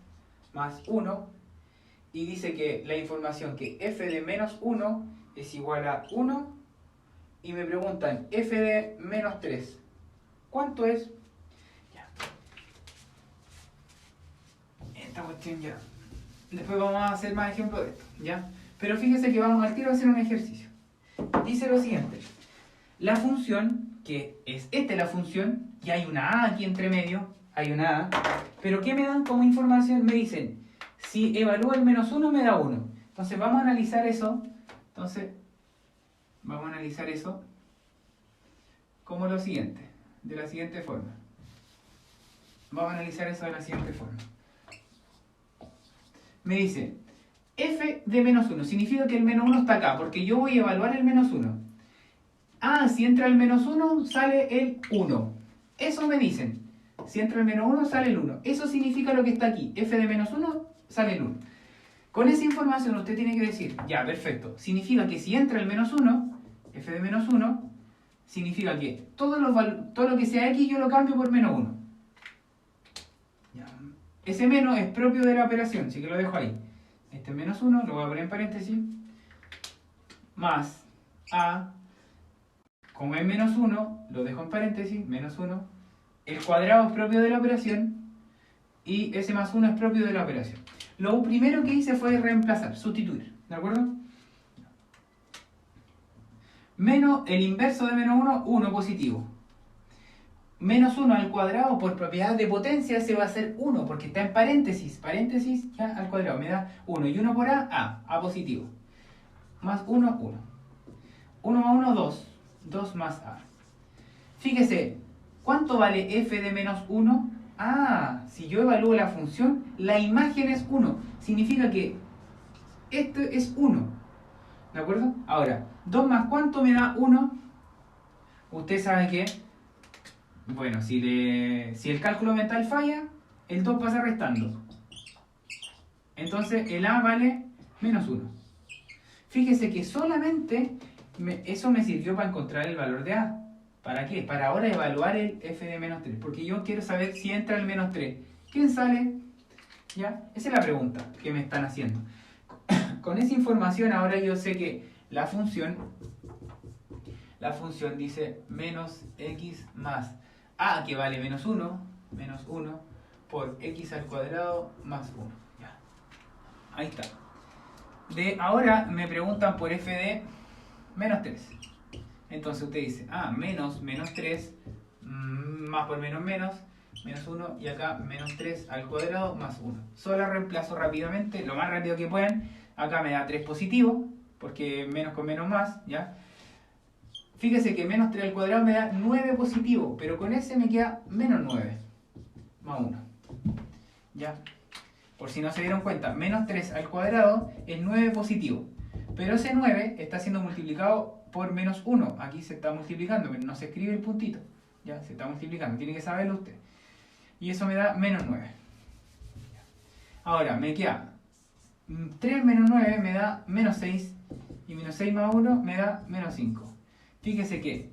más 1, y dice que la información que f de menos 1 es igual a 1, y me preguntan f de menos 3, ¿cuánto es? Ya. Esta cuestión ya. Después vamos a hacer más ejemplos de esto, ¿ya? Pero fíjense que vamos al tiro a hacer un ejercicio. Dice lo siguiente. La función, que es esta la función, y hay una a aquí entre medio, hay una a, pero ¿qué me dan como información? Me dicen, si evalúo el menos 1 me da 1. Entonces vamos a analizar eso. Como lo siguiente, de la siguiente forma. Vamos a analizar eso de la siguiente forma. Me dice, f de menos 1, significa que el menos 1 está acá, porque yo voy a evaluar el menos 1. Ah, si entra el menos 1, sale el 1. Eso me dicen. Si entra el menos 1, sale el 1. Eso significa lo que está aquí. F de menos 1, sale el 1. Con esa información usted tiene que decir, ya, perfecto. Significa que si entra el menos 1, f de menos 1, significa que todo lo que sea x yo lo cambio por menos 1. Ya. Ese menos es propio de la operación, así que lo dejo ahí. Este menos 1 lo voy a poner en paréntesis. Más a, como es menos 1, lo dejo en paréntesis, menos 1. El cuadrado es propio de la operación y ese más 1 es propio de la operación. Lo primero que hice fue reemplazar, sustituir, ¿de acuerdo? Menos el inverso de menos 1, 1 positivo. Menos 1 al cuadrado por propiedad de potencia se va a hacer 1 porque está en paréntesis. Paréntesis ya al cuadrado me da 1 y 1 por A positivo. Más 1, 1. 1 más 1, 2. 2 más A. Fíjese, ¿cuánto vale f de menos 1? Ah, si yo evalúo la función, la imagen es 1. Significa que esto es 1. ¿De acuerdo? Ahora, 2 más ¿cuánto me da 1? Usted sabe que, bueno, si el cálculo mental falla, el 2 pasa restando. Entonces el A vale menos 1. Fíjese que solamente eso me sirvió para encontrar el valor de A. ¿Para qué? Para ahora evaluar el f de menos 3. Porque yo quiero saber si entra el menos 3. ¿Quién sale? ¿Ya? Esa es la pregunta que me están haciendo. Con esa información ahora yo sé que la función dice menos x más a, que vale menos 1 por x al cuadrado más 1. Ya. Ahí está. Ahora me preguntan por f de menos 3. Entonces usted dice, menos 3, más por menos 1, y acá menos 3 al cuadrado más 1. Solo reemplazo rápidamente, lo más rápido que puedan. Acá me da 3 positivo, porque menos con menos más, ¿ya? Fíjese que menos 3 al cuadrado me da 9 positivo, pero con ese me queda menos 9, más 1. ¿Ya? Por si no se dieron cuenta, menos 3 al cuadrado es 9 positivo. Pero ese 9 está siendo multiplicado por menos 1. Aquí se está multiplicando, pero no se escribe el puntito. Ya, se está multiplicando, tiene que saberlo usted. Y eso me da menos 9. Ahora, me queda 3 menos 9 me da menos 6. Y menos 6 más 1 me da menos 5. Fíjese que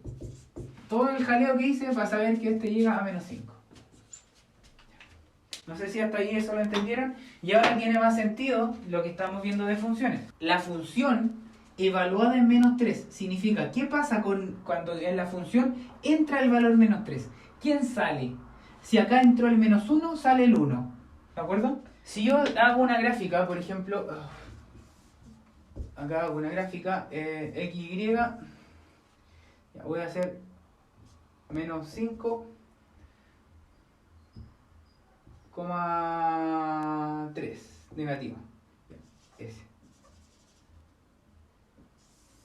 todo el jaleo que hice para saber que este llega a menos 5. No sé si hasta ahí eso lo entendieron. Y ahora tiene más sentido lo que estamos viendo de funciones. La función evaluada en menos 3 significa, ¿qué pasa cuando en la función entra el valor menos 3? ¿Quién sale? Si acá entró el menos 1, sale el 1. ¿De acuerdo? Si yo hago una gráfica, por ejemplo, acá hago una gráfica, XY, ya voy a hacer menos 5,3 negativo. Ese.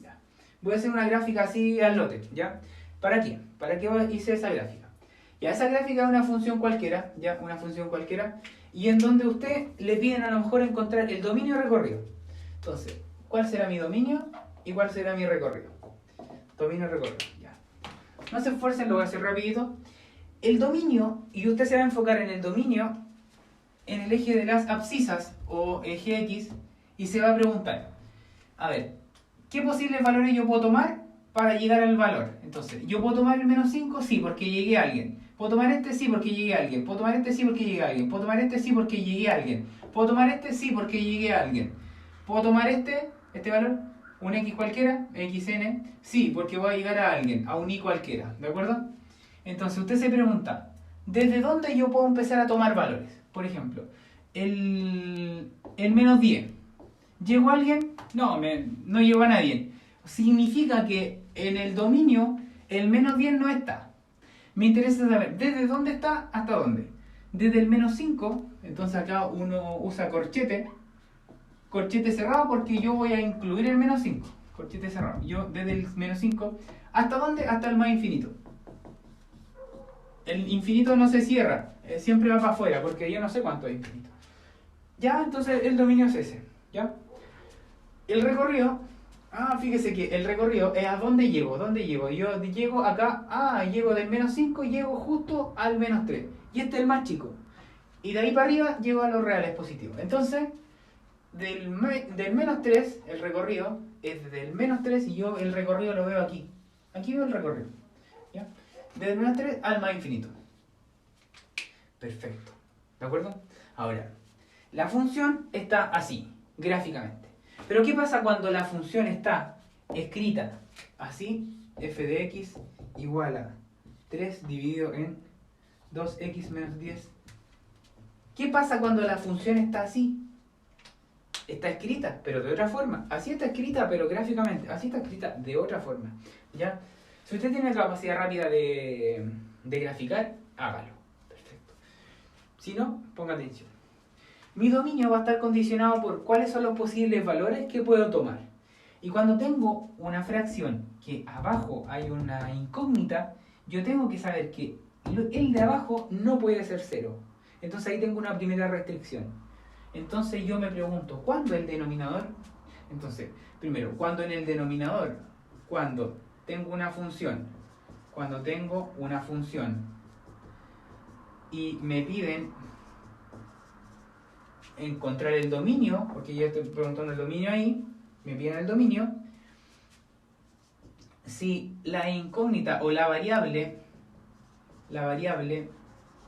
Ya. Voy a hacer una gráfica así al lote, ¿ya? ¿Para qué? ¿Para qué hice esa gráfica? Ya, esa gráfica es una función cualquiera, ¿ya? Una función cualquiera, y en donde usted le piden a lo mejor encontrar el dominio recorrido. Entonces, ¿cuál será mi dominio y cuál será mi recorrido? Dominio recorrido, ya. No se esfuercen, lo voy a hacer rapidito. El dominio, y usted se va a enfocar en el dominio, en el eje de las abscisas o eje X, y se va a preguntar, a ver, ¿qué posibles valores yo puedo tomar para llegar al valor? Entonces, ¿yo puedo tomar el menos 5? Sí, porque llegué a alguien. ¿Puedo tomar este? Sí, porque llegué a alguien. ¿Puedo tomar este? Sí, porque llegué a alguien. ¿Puedo tomar este? Sí, porque llegué a alguien. ¿Puedo tomar este? Sí, porque llegué a alguien. ¿Puedo tomar este valor? ¿Un X cualquiera? XN. Sí, porque voy a llegar a alguien, a un Y cualquiera. ¿De acuerdo? Entonces, usted se pregunta, ¿desde dónde yo puedo empezar a tomar valores? Por ejemplo, el menos 10. ¿Llegó alguien? No, no llegó a nadie. Significa que en el dominio el menos 10 no está. Me interesa saber desde dónde está hasta dónde. Desde el menos 5, entonces acá uno usa corchete cerrado porque yo voy a incluir el menos 5. Corchete cerrado. Yo desde el menos 5, ¿hasta dónde? Hasta el más infinito. el infinito no se cierra, siempre va para afuera, porque yo no sé cuánto es infinito. Ya, entonces el dominio es ese, ¿ya? El recorrido, fíjese que el recorrido es a dónde llego, Yo llego acá, llego del menos 5 y llego justo al menos 3. Y este es el más chico. Y de ahí para arriba llego a los reales positivos. Entonces, del menos 3, el recorrido es desde el menos 3 y yo el recorrido lo veo aquí. Aquí veo el recorrido, ¿ya? Desde el menos 3 al más infinito. Perfecto, ¿de acuerdo? Ahora, la función está así, gráficamente. Pero ¿qué pasa cuando la función está escrita así? F de x igual a 3 dividido en 2x menos 10. ¿Qué pasa cuando la función está así? Está escrita, pero de otra forma. Así está escrita, pero gráficamente. Así está escrita de otra forma. ¿Ya? Si usted tiene la capacidad rápida de graficar, hágalo. Perfecto. Si no, ponga atención. Mi dominio va a estar condicionado por cuáles son los posibles valores que puedo tomar. Y cuando tengo una fracción que abajo hay una incógnita, yo tengo que saber que el de abajo no puede ser 0. Entonces ahí tengo una primera restricción. Entonces yo me pregunto, ¿cuándo el denominador? Entonces, primero, ¿cuándo en el denominador? Cuando tengo una función. Y me piden encontrar el dominio, porque yo estoy preguntando el dominio ahí, me piden el dominio. Si la incógnita o la variable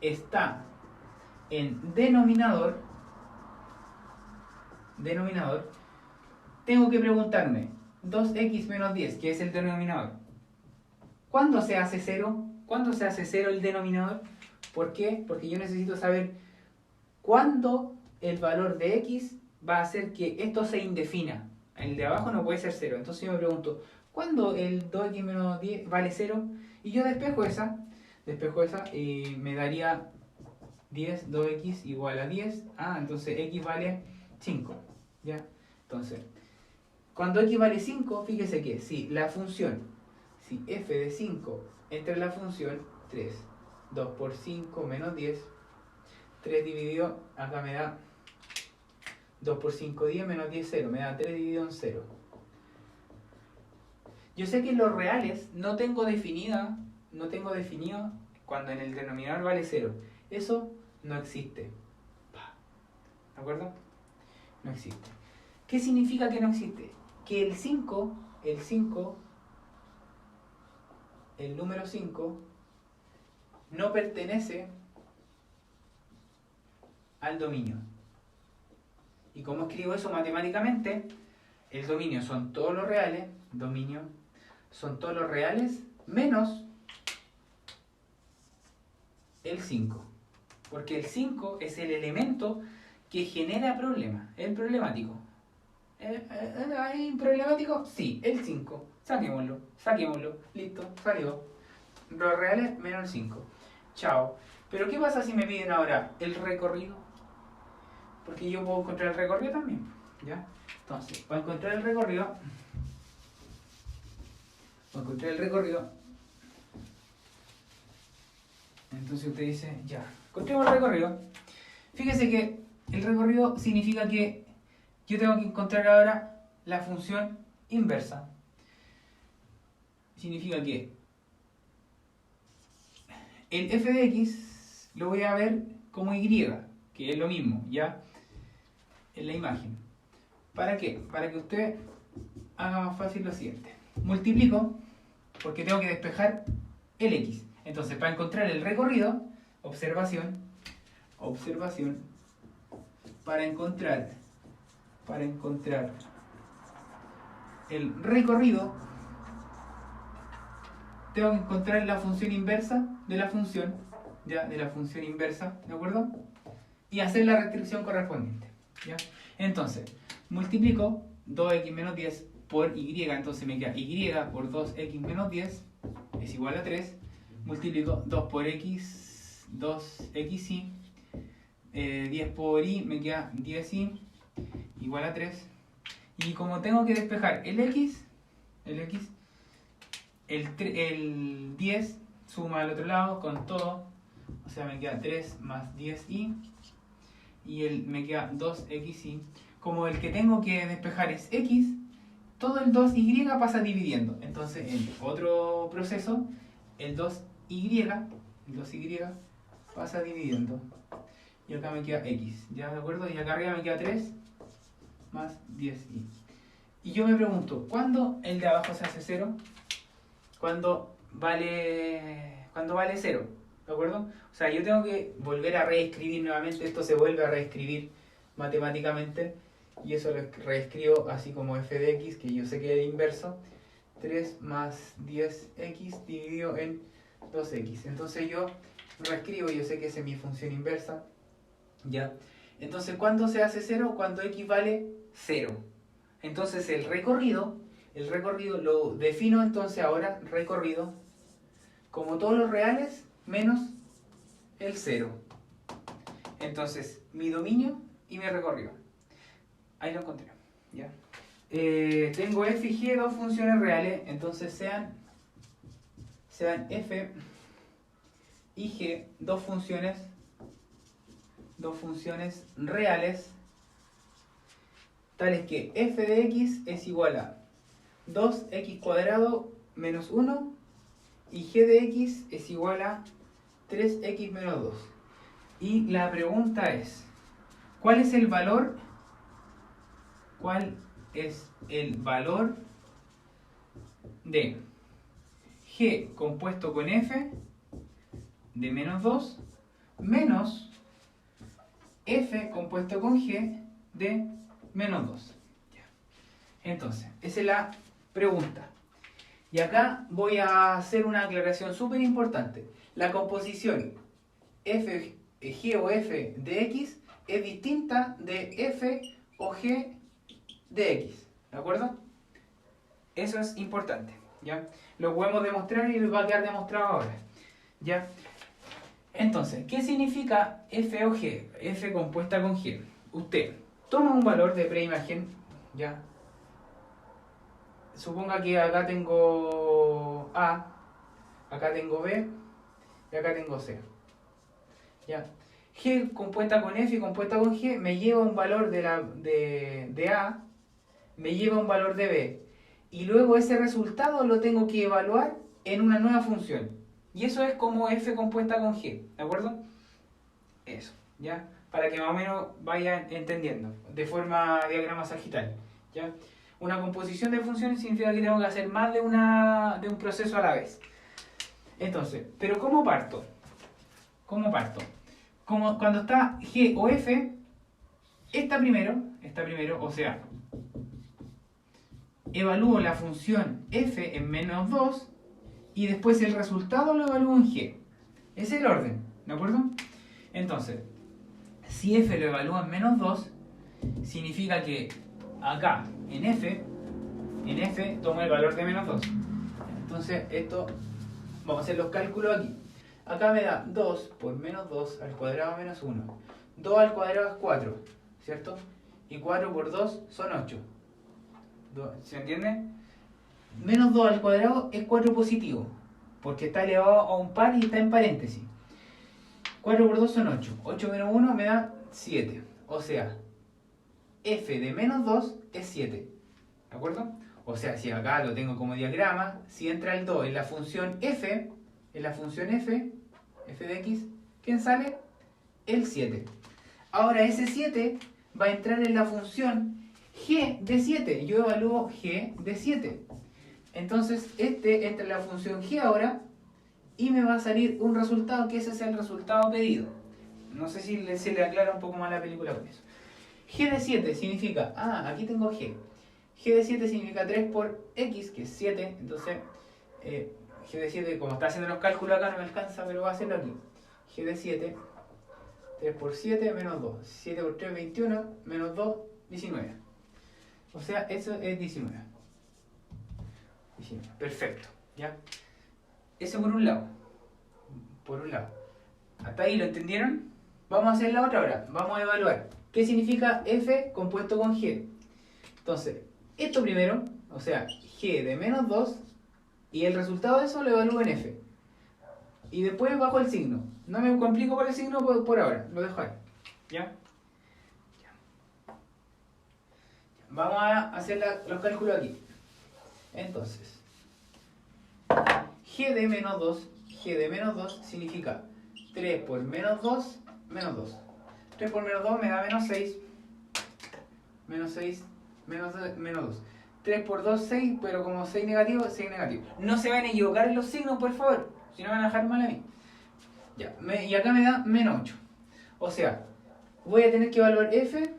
está en denominador, tengo que preguntarme 2x menos 10, que es el denominador. ¿Cuándo se hace 0? ¿Cuándo se hace 0 el denominador? ¿Por qué? Porque yo necesito saber cuándo el valor de x va a hacer que esto se indefina. El de abajo no puede ser 0. Entonces yo me pregunto, ¿cuándo el 2x menos 10 vale 0? Y yo despejo esa y me daría 10, 2x igual a 10. Entonces x vale 5. ¿Ya? Entonces, cuando x vale 5, fíjese que si f de 5 entre la función 3, 2 por 5 menos 10, 3 dividido, acá me da 2 por 5, 10 menos 10, 0, me da 3 dividido en 0. Yo sé que los reales no tengo definido cuando en el denominador vale 0. Eso no existe. ¿De acuerdo? No existe. ¿Qué significa que no existe? Que el número 5, no pertenece al dominio. ¿Y cómo escribo eso matemáticamente? El dominio son todos los reales, menos el 5. Porque el 5 es el elemento que genera problemas, el problemático. ¿Hay problemático? Sí, el 5. Saquémoslo, listo, salió. Los reales menos el 5. Chao. Pero ¿qué pasa si me piden ahora el recorrido? Porque yo puedo encontrar el recorrido también, ¿ya? Entonces, para encontrar el recorrido, entonces usted dice, ya, encontremos el recorrido. Fíjese que el recorrido significa que yo tengo que encontrar ahora la función inversa. Significa que el f de x lo voy a ver como y, que es lo mismo, ¿ya? En la imagen. ¿Para qué? Para que usted haga más fácil lo siguiente. Multiplico, porque tengo que despejar el x. Entonces, para encontrar el recorrido, observación, para encontrar el recorrido, tengo que encontrar la función inversa de la función, ¿ya? De la función inversa, ¿de acuerdo? Y hacer la restricción correspondiente, ¿ya? Entonces, multiplico 2x menos 10 por y, entonces me queda y por 2x menos 10 es igual a 3. Multiplico 2 por x, 2xy, 10 por y me queda 10y igual a 3. Y como tengo que despejar el x, el 10 suma al otro lado con todo, O sea, me queda 3 más 10y. Y me queda 2xy. Como el que tengo que despejar es x, todo el 2y pasa dividiendo. Entonces, en otro proceso, el 2y pasa dividiendo. Y acá me queda x. ¿Ya de acuerdo? Y acá arriba me queda 3 más 10y. Y yo me pregunto, ¿cuándo el de abajo se hace 0? Cuando vale 0. ¿De acuerdo? O sea, yo tengo que volver a reescribir nuevamente. Esto se vuelve a reescribir matemáticamente. Y eso lo reescribo así como f de x, que yo sé que es el inverso. 3 más 10x dividido en 2x. Entonces yo reescribo, yo sé que esa es mi función inversa. ¿Ya? Entonces, ¿cuándo se hace 0? Cuando x vale 0. Entonces el recorrido lo defino entonces ahora, recorrido, como todos los reales menos el 0. Entonces, mi dominio y mi recorrido. Ahí lo encontré. ¿Ya? Tengo f y g, dos funciones reales, entonces sean f y g, dos funciones reales, tales que f de x es igual a 2x cuadrado menos 1 y g de x es igual a 3x menos 2. Y la pregunta es, ¿cuál es el valor de g compuesto con f de menos 2 menos f compuesto con g de menos 2? Entonces, esa es la pregunta. Y acá voy a hacer una aclaración súper importante. La composición f, g o f de x es distinta de f o g de x. ¿De acuerdo? Eso es importante. ¿Ya? Lo podemos demostrar y va a quedar demostrado ahora. ¿Ya? Entonces, ¿qué significa f o g? F compuesta con g. Usted toma un valor de preimagen, ¿ya? Suponga que acá tengo A, acá tengo B y acá tengo C. ¿Ya? G compuesta con F y compuesta con G me lleva un valor de A, me lleva un valor de B. Y luego ese resultado lo tengo que evaluar en una nueva función. Y eso es como F compuesta con G. ¿De acuerdo? Eso. ¿Ya? Para que más o menos vayan entendiendo. De forma diagrama sagital. ¿Ya? Una composición de funciones significa que tengo que hacer más de un proceso a la vez. Entonces, ¿pero cómo parto? Como cuando está G o F, está primero, o sea, evalúo la función F en menos 2 y después el resultado lo evalúo en G. Ese es el orden, ¿de acuerdo? Entonces, si F lo evalúo en menos 2, significa que acá, en F tomo el valor de menos 2. Entonces, esto, vamos a hacer los cálculos aquí. Acá me da 2 por menos 2 al cuadrado menos 1. 2 al cuadrado es 4, ¿cierto? Y 4 por 2 son 8. ¿Se entiende? Menos 2 al cuadrado es 4 positivo, porque está elevado a un par y está en paréntesis. 4 por 2 son 8. 8 menos 1 me da 7. O sea, f de menos 2 es 7. ¿De acuerdo? O sea, si acá lo tengo como diagrama, si entra el 2 en la función f, f de x, ¿quién sale? El 7. Ahora ese 7 va a entrar en la función g de 7. Yo evalúo g de 7. Entonces, este entra en la función g ahora y me va a salir un resultado que ese sea el resultado pedido. No sé si se le aclara un poco más la película con eso. G de 7 significa, aquí tengo g. G de 7 significa 3 por x, que es 7. Entonces, G de 7, como está haciendo los cálculos acá no me alcanza, pero voy a hacerlo aquí. G de 7, 3 por 7 menos 2. 7 por 3, 21, menos 2, 19. O sea, eso es 19. Perfecto, ¿ya? Eso por un lado. ¿Hasta ahí lo entendieron? Vamos a hacer la otra ahora. Vamos a evaluar. ¿Qué significa f compuesto con g? Entonces, esto primero, o sea, g de menos 2, y el resultado de eso lo evalúo en f. y después bajo el signo. No me complico por el signo por ahora, lo dejo ahí. ¿Ya? Vamos a hacer los cálculos aquí. Entonces, g de menos 2 significa 3 por menos 2, menos 2. 3 por menos 2 me da menos 6. Menos 6, menos 2. 3 por 2, 6, pero como 6 negativo, 6 negativo. No se van a equivocar en los signos, por favor. Si no, van a dejar mal a mí. Ya, y acá me da menos 8. O sea, voy a tener que evaluar f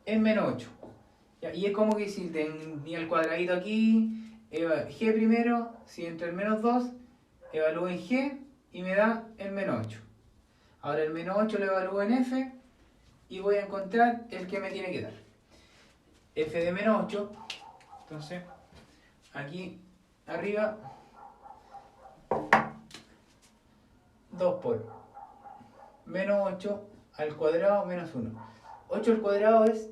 en menos 8. Ya, y es como que si tenía el cuadradito aquí, g primero, si entre el menos 2, evalúo en g y me da el menos 8. Ahora el menos 8 lo evalúo en f y voy a encontrar el que me tiene que dar. F de menos 8, entonces aquí arriba 2 por menos 8 al cuadrado menos 1. 8 al cuadrado es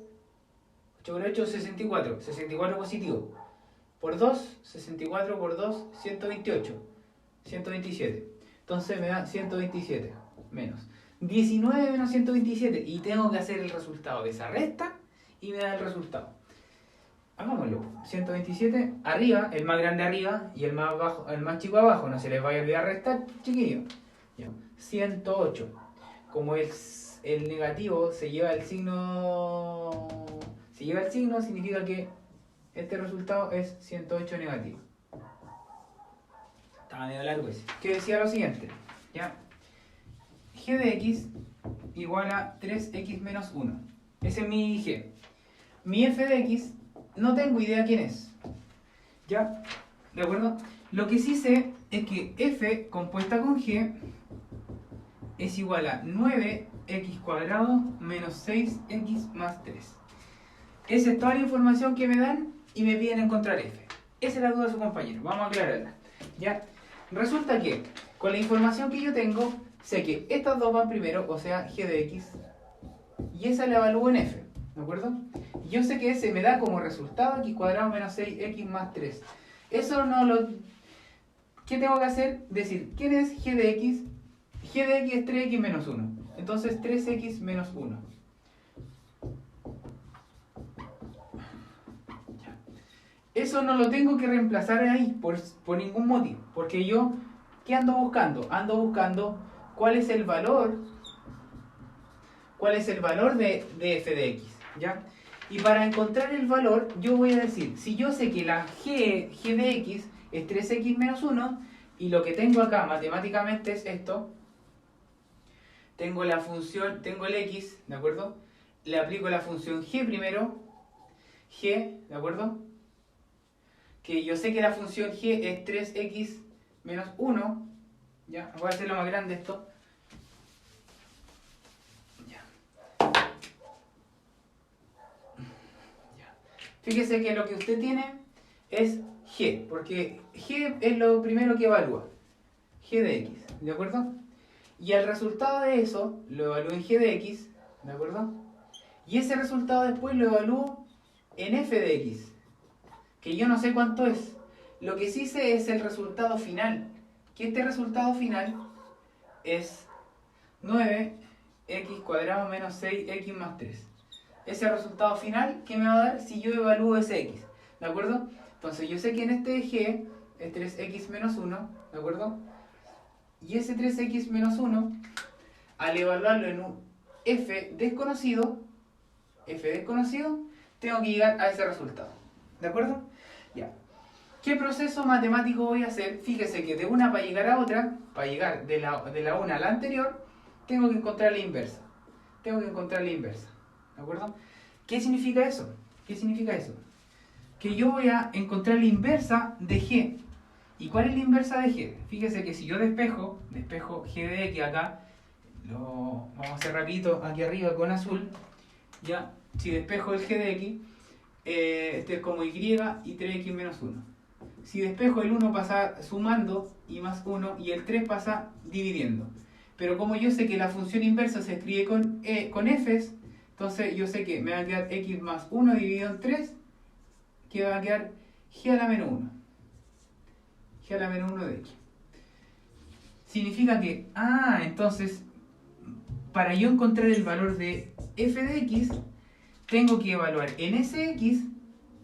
8 por 8, 64. 64 positivo. Por 2, 64 por 2, 128. 127. Entonces me da 127 menos 19 menos 127. Y tengo que hacer el resultado de esa resta y me da el resultado. Hagámoslo. 127 arriba, el más grande arriba y el más bajo, el más chico abajo. No se les vaya a olvidar restar, chiquillo. 108. Como el negativo se lleva el signo. Si lleva el signo, significa que este resultado es 108 negativo. Estaba medio largo ese. Que decía lo siguiente. ¿Ya? G de x igual a 3x menos 1. Ese es mi g. Mi f de x no tengo idea quién es. ¿Ya? ¿De acuerdo? Lo que sí sé es que f compuesta con g es igual a 9x cuadrado menos 6x más 3. Esa es toda la información que me dan y me piden encontrar f. Esa es la duda de su compañero. Vamos a aclararla. ¿Ya? Resulta que con la información que yo tengo, sé que estas dos van primero, o sea, g de x, y esa la evalúo en f. ¿De acuerdo? Yo sé que ese me da como resultado x cuadrado menos 6x más 3. Eso no lo... ¿Qué tengo que hacer? Decir, ¿quién es g de x? G de x es 3x menos 1. Entonces 3x menos 1. Eso no lo tengo que reemplazar ahí por ningún motivo. Porque yo, ¿qué ando buscando? Ando buscando cuál es el valor de f de x. ¿Ya? Y para encontrar el valor, yo voy a decir, si yo sé que la g de x es 3x menos 1, y lo que tengo acá matemáticamente es esto, tengo la función, tengo el x, ¿de acuerdo? Le aplico la función g primero, g, ¿de acuerdo? Que yo sé que la función g es 3x menos 1, ¿ya? Voy a hacerlo más grande esto. Fíjese que lo que usted tiene es g, porque g es lo primero que evalúa, g de x, ¿de acuerdo? Y el resultado de eso lo evalúo en g de x, ¿de acuerdo? Y ese resultado después lo evalúo en f de x, que yo no sé cuánto es. Lo que sí sé es el resultado final, que este resultado final es 9x cuadrado menos 6x más 3. Ese resultado final que me va a dar si yo evalúo ese x, ¿de acuerdo? Entonces yo sé que en este g es 3x menos 1, ¿de acuerdo? Y ese 3x menos 1, al evaluarlo en un f desconocido, tengo que llegar a ese resultado, ¿de acuerdo? Ya. ¿Qué proceso matemático voy a hacer? Fíjese que de una para llegar a otra, para llegar de la una a la anterior, tengo que encontrar la inversa. ¿De acuerdo? ¿Qué significa eso? Que yo voy a encontrar la inversa de g. ¿Y cuál es la inversa de g? Fíjese que si yo despejo g de x acá, lo vamos a hacer rapidito aquí arriba con azul, ya, si despejo el g de x, este es como y 3x menos 1. Si despejo el 1 pasa sumando y más 1 y el 3 pasa dividiendo. Pero como yo sé que la función inversa se escribe con f's, entonces yo sé que me va a quedar x más 1 dividido en 3, que va a quedar g a la menos 1. G a la menos 1 de x. significa que, entonces, para yo encontrar el valor de f de x, tengo que evaluar en ese x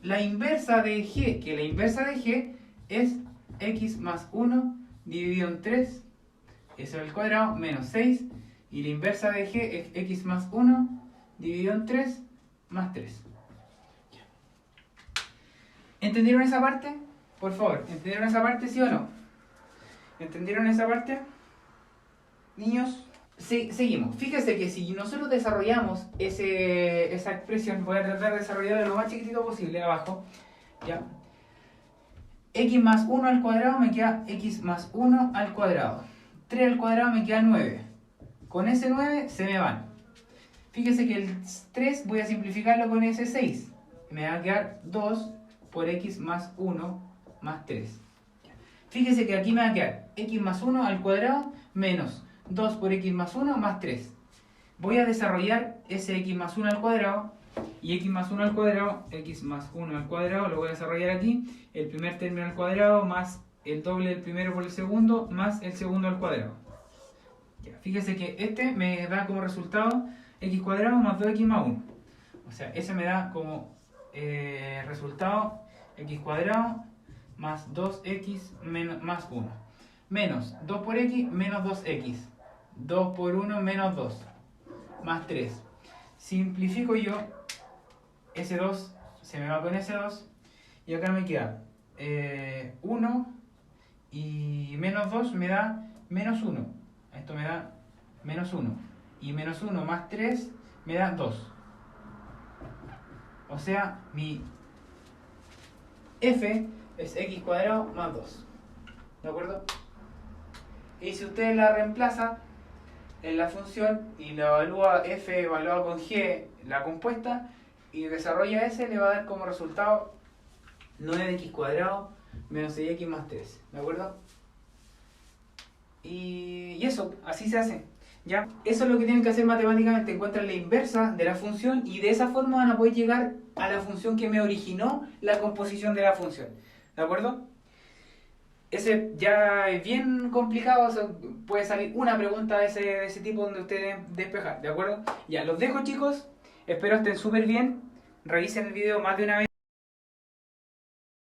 la inversa de g, que la inversa de g es x más 1 dividido en 3, eso al cuadrado, menos 6, y la inversa de g es x más 1 dividido en 3 más 3. ¿Entendieron esa parte? Por favor, ¿entendieron esa parte, sí o no? ¿Entendieron esa parte? Niños, seguimos. Fíjese que si nosotros desarrollamos esa expresión, voy a tratar de desarrollarla lo más chiquitito posible abajo, ¿ya? X más 1 al cuadrado me queda x más 1 al cuadrado. 3 al cuadrado me queda 9. Con ese 9 se me van. Fíjese que el 3 voy a simplificarlo con ese 6. Me va a quedar 2 por x más 1 más 3. Fíjese que aquí me va a quedar x más 1 al cuadrado menos 2 por x más 1 más 3. Voy a desarrollar ese x más 1 al cuadrado y x más 1 al cuadrado, x más 1 al cuadrado, lo voy a desarrollar aquí, el primer término al cuadrado más el doble del primero por el segundo más el segundo al cuadrado. Ya, fíjese que este me da como resultado x cuadrado más 2x más 1. O sea, ese me da como resultado x cuadrado más 2x menos, más 1. Menos 2 por x menos 2x. 2 por 1 menos 2. Más 3. Simplifico yo. Ese 2 se me va con ese 2. Y acá me queda 1 y menos 2 me da menos 1. Esto me da menos 1. Y menos 1 más 3 me da 2. O sea, mi f es x cuadrado más 2. ¿De acuerdo? Y si usted la reemplaza en la función y la evalúa f evaluado con g, la compuesta, y desarrolla ese, le va a dar como resultado 9x cuadrado menos 6x más 3. ¿De acuerdo? Y eso, así se hace. ¿Ya? Eso es lo que tienen que hacer matemáticamente. Encuentran la inversa de la función y de esa forma van a poder llegar a la función que me originó la composición de la función. ¿De acuerdo? Ese ya es bien complicado, o sea, puede salir una pregunta de ese tipo donde ustedes despejar, ¿de acuerdo? Ya, los dejo, chicos, espero estén súper bien, revisen el video más de una vez.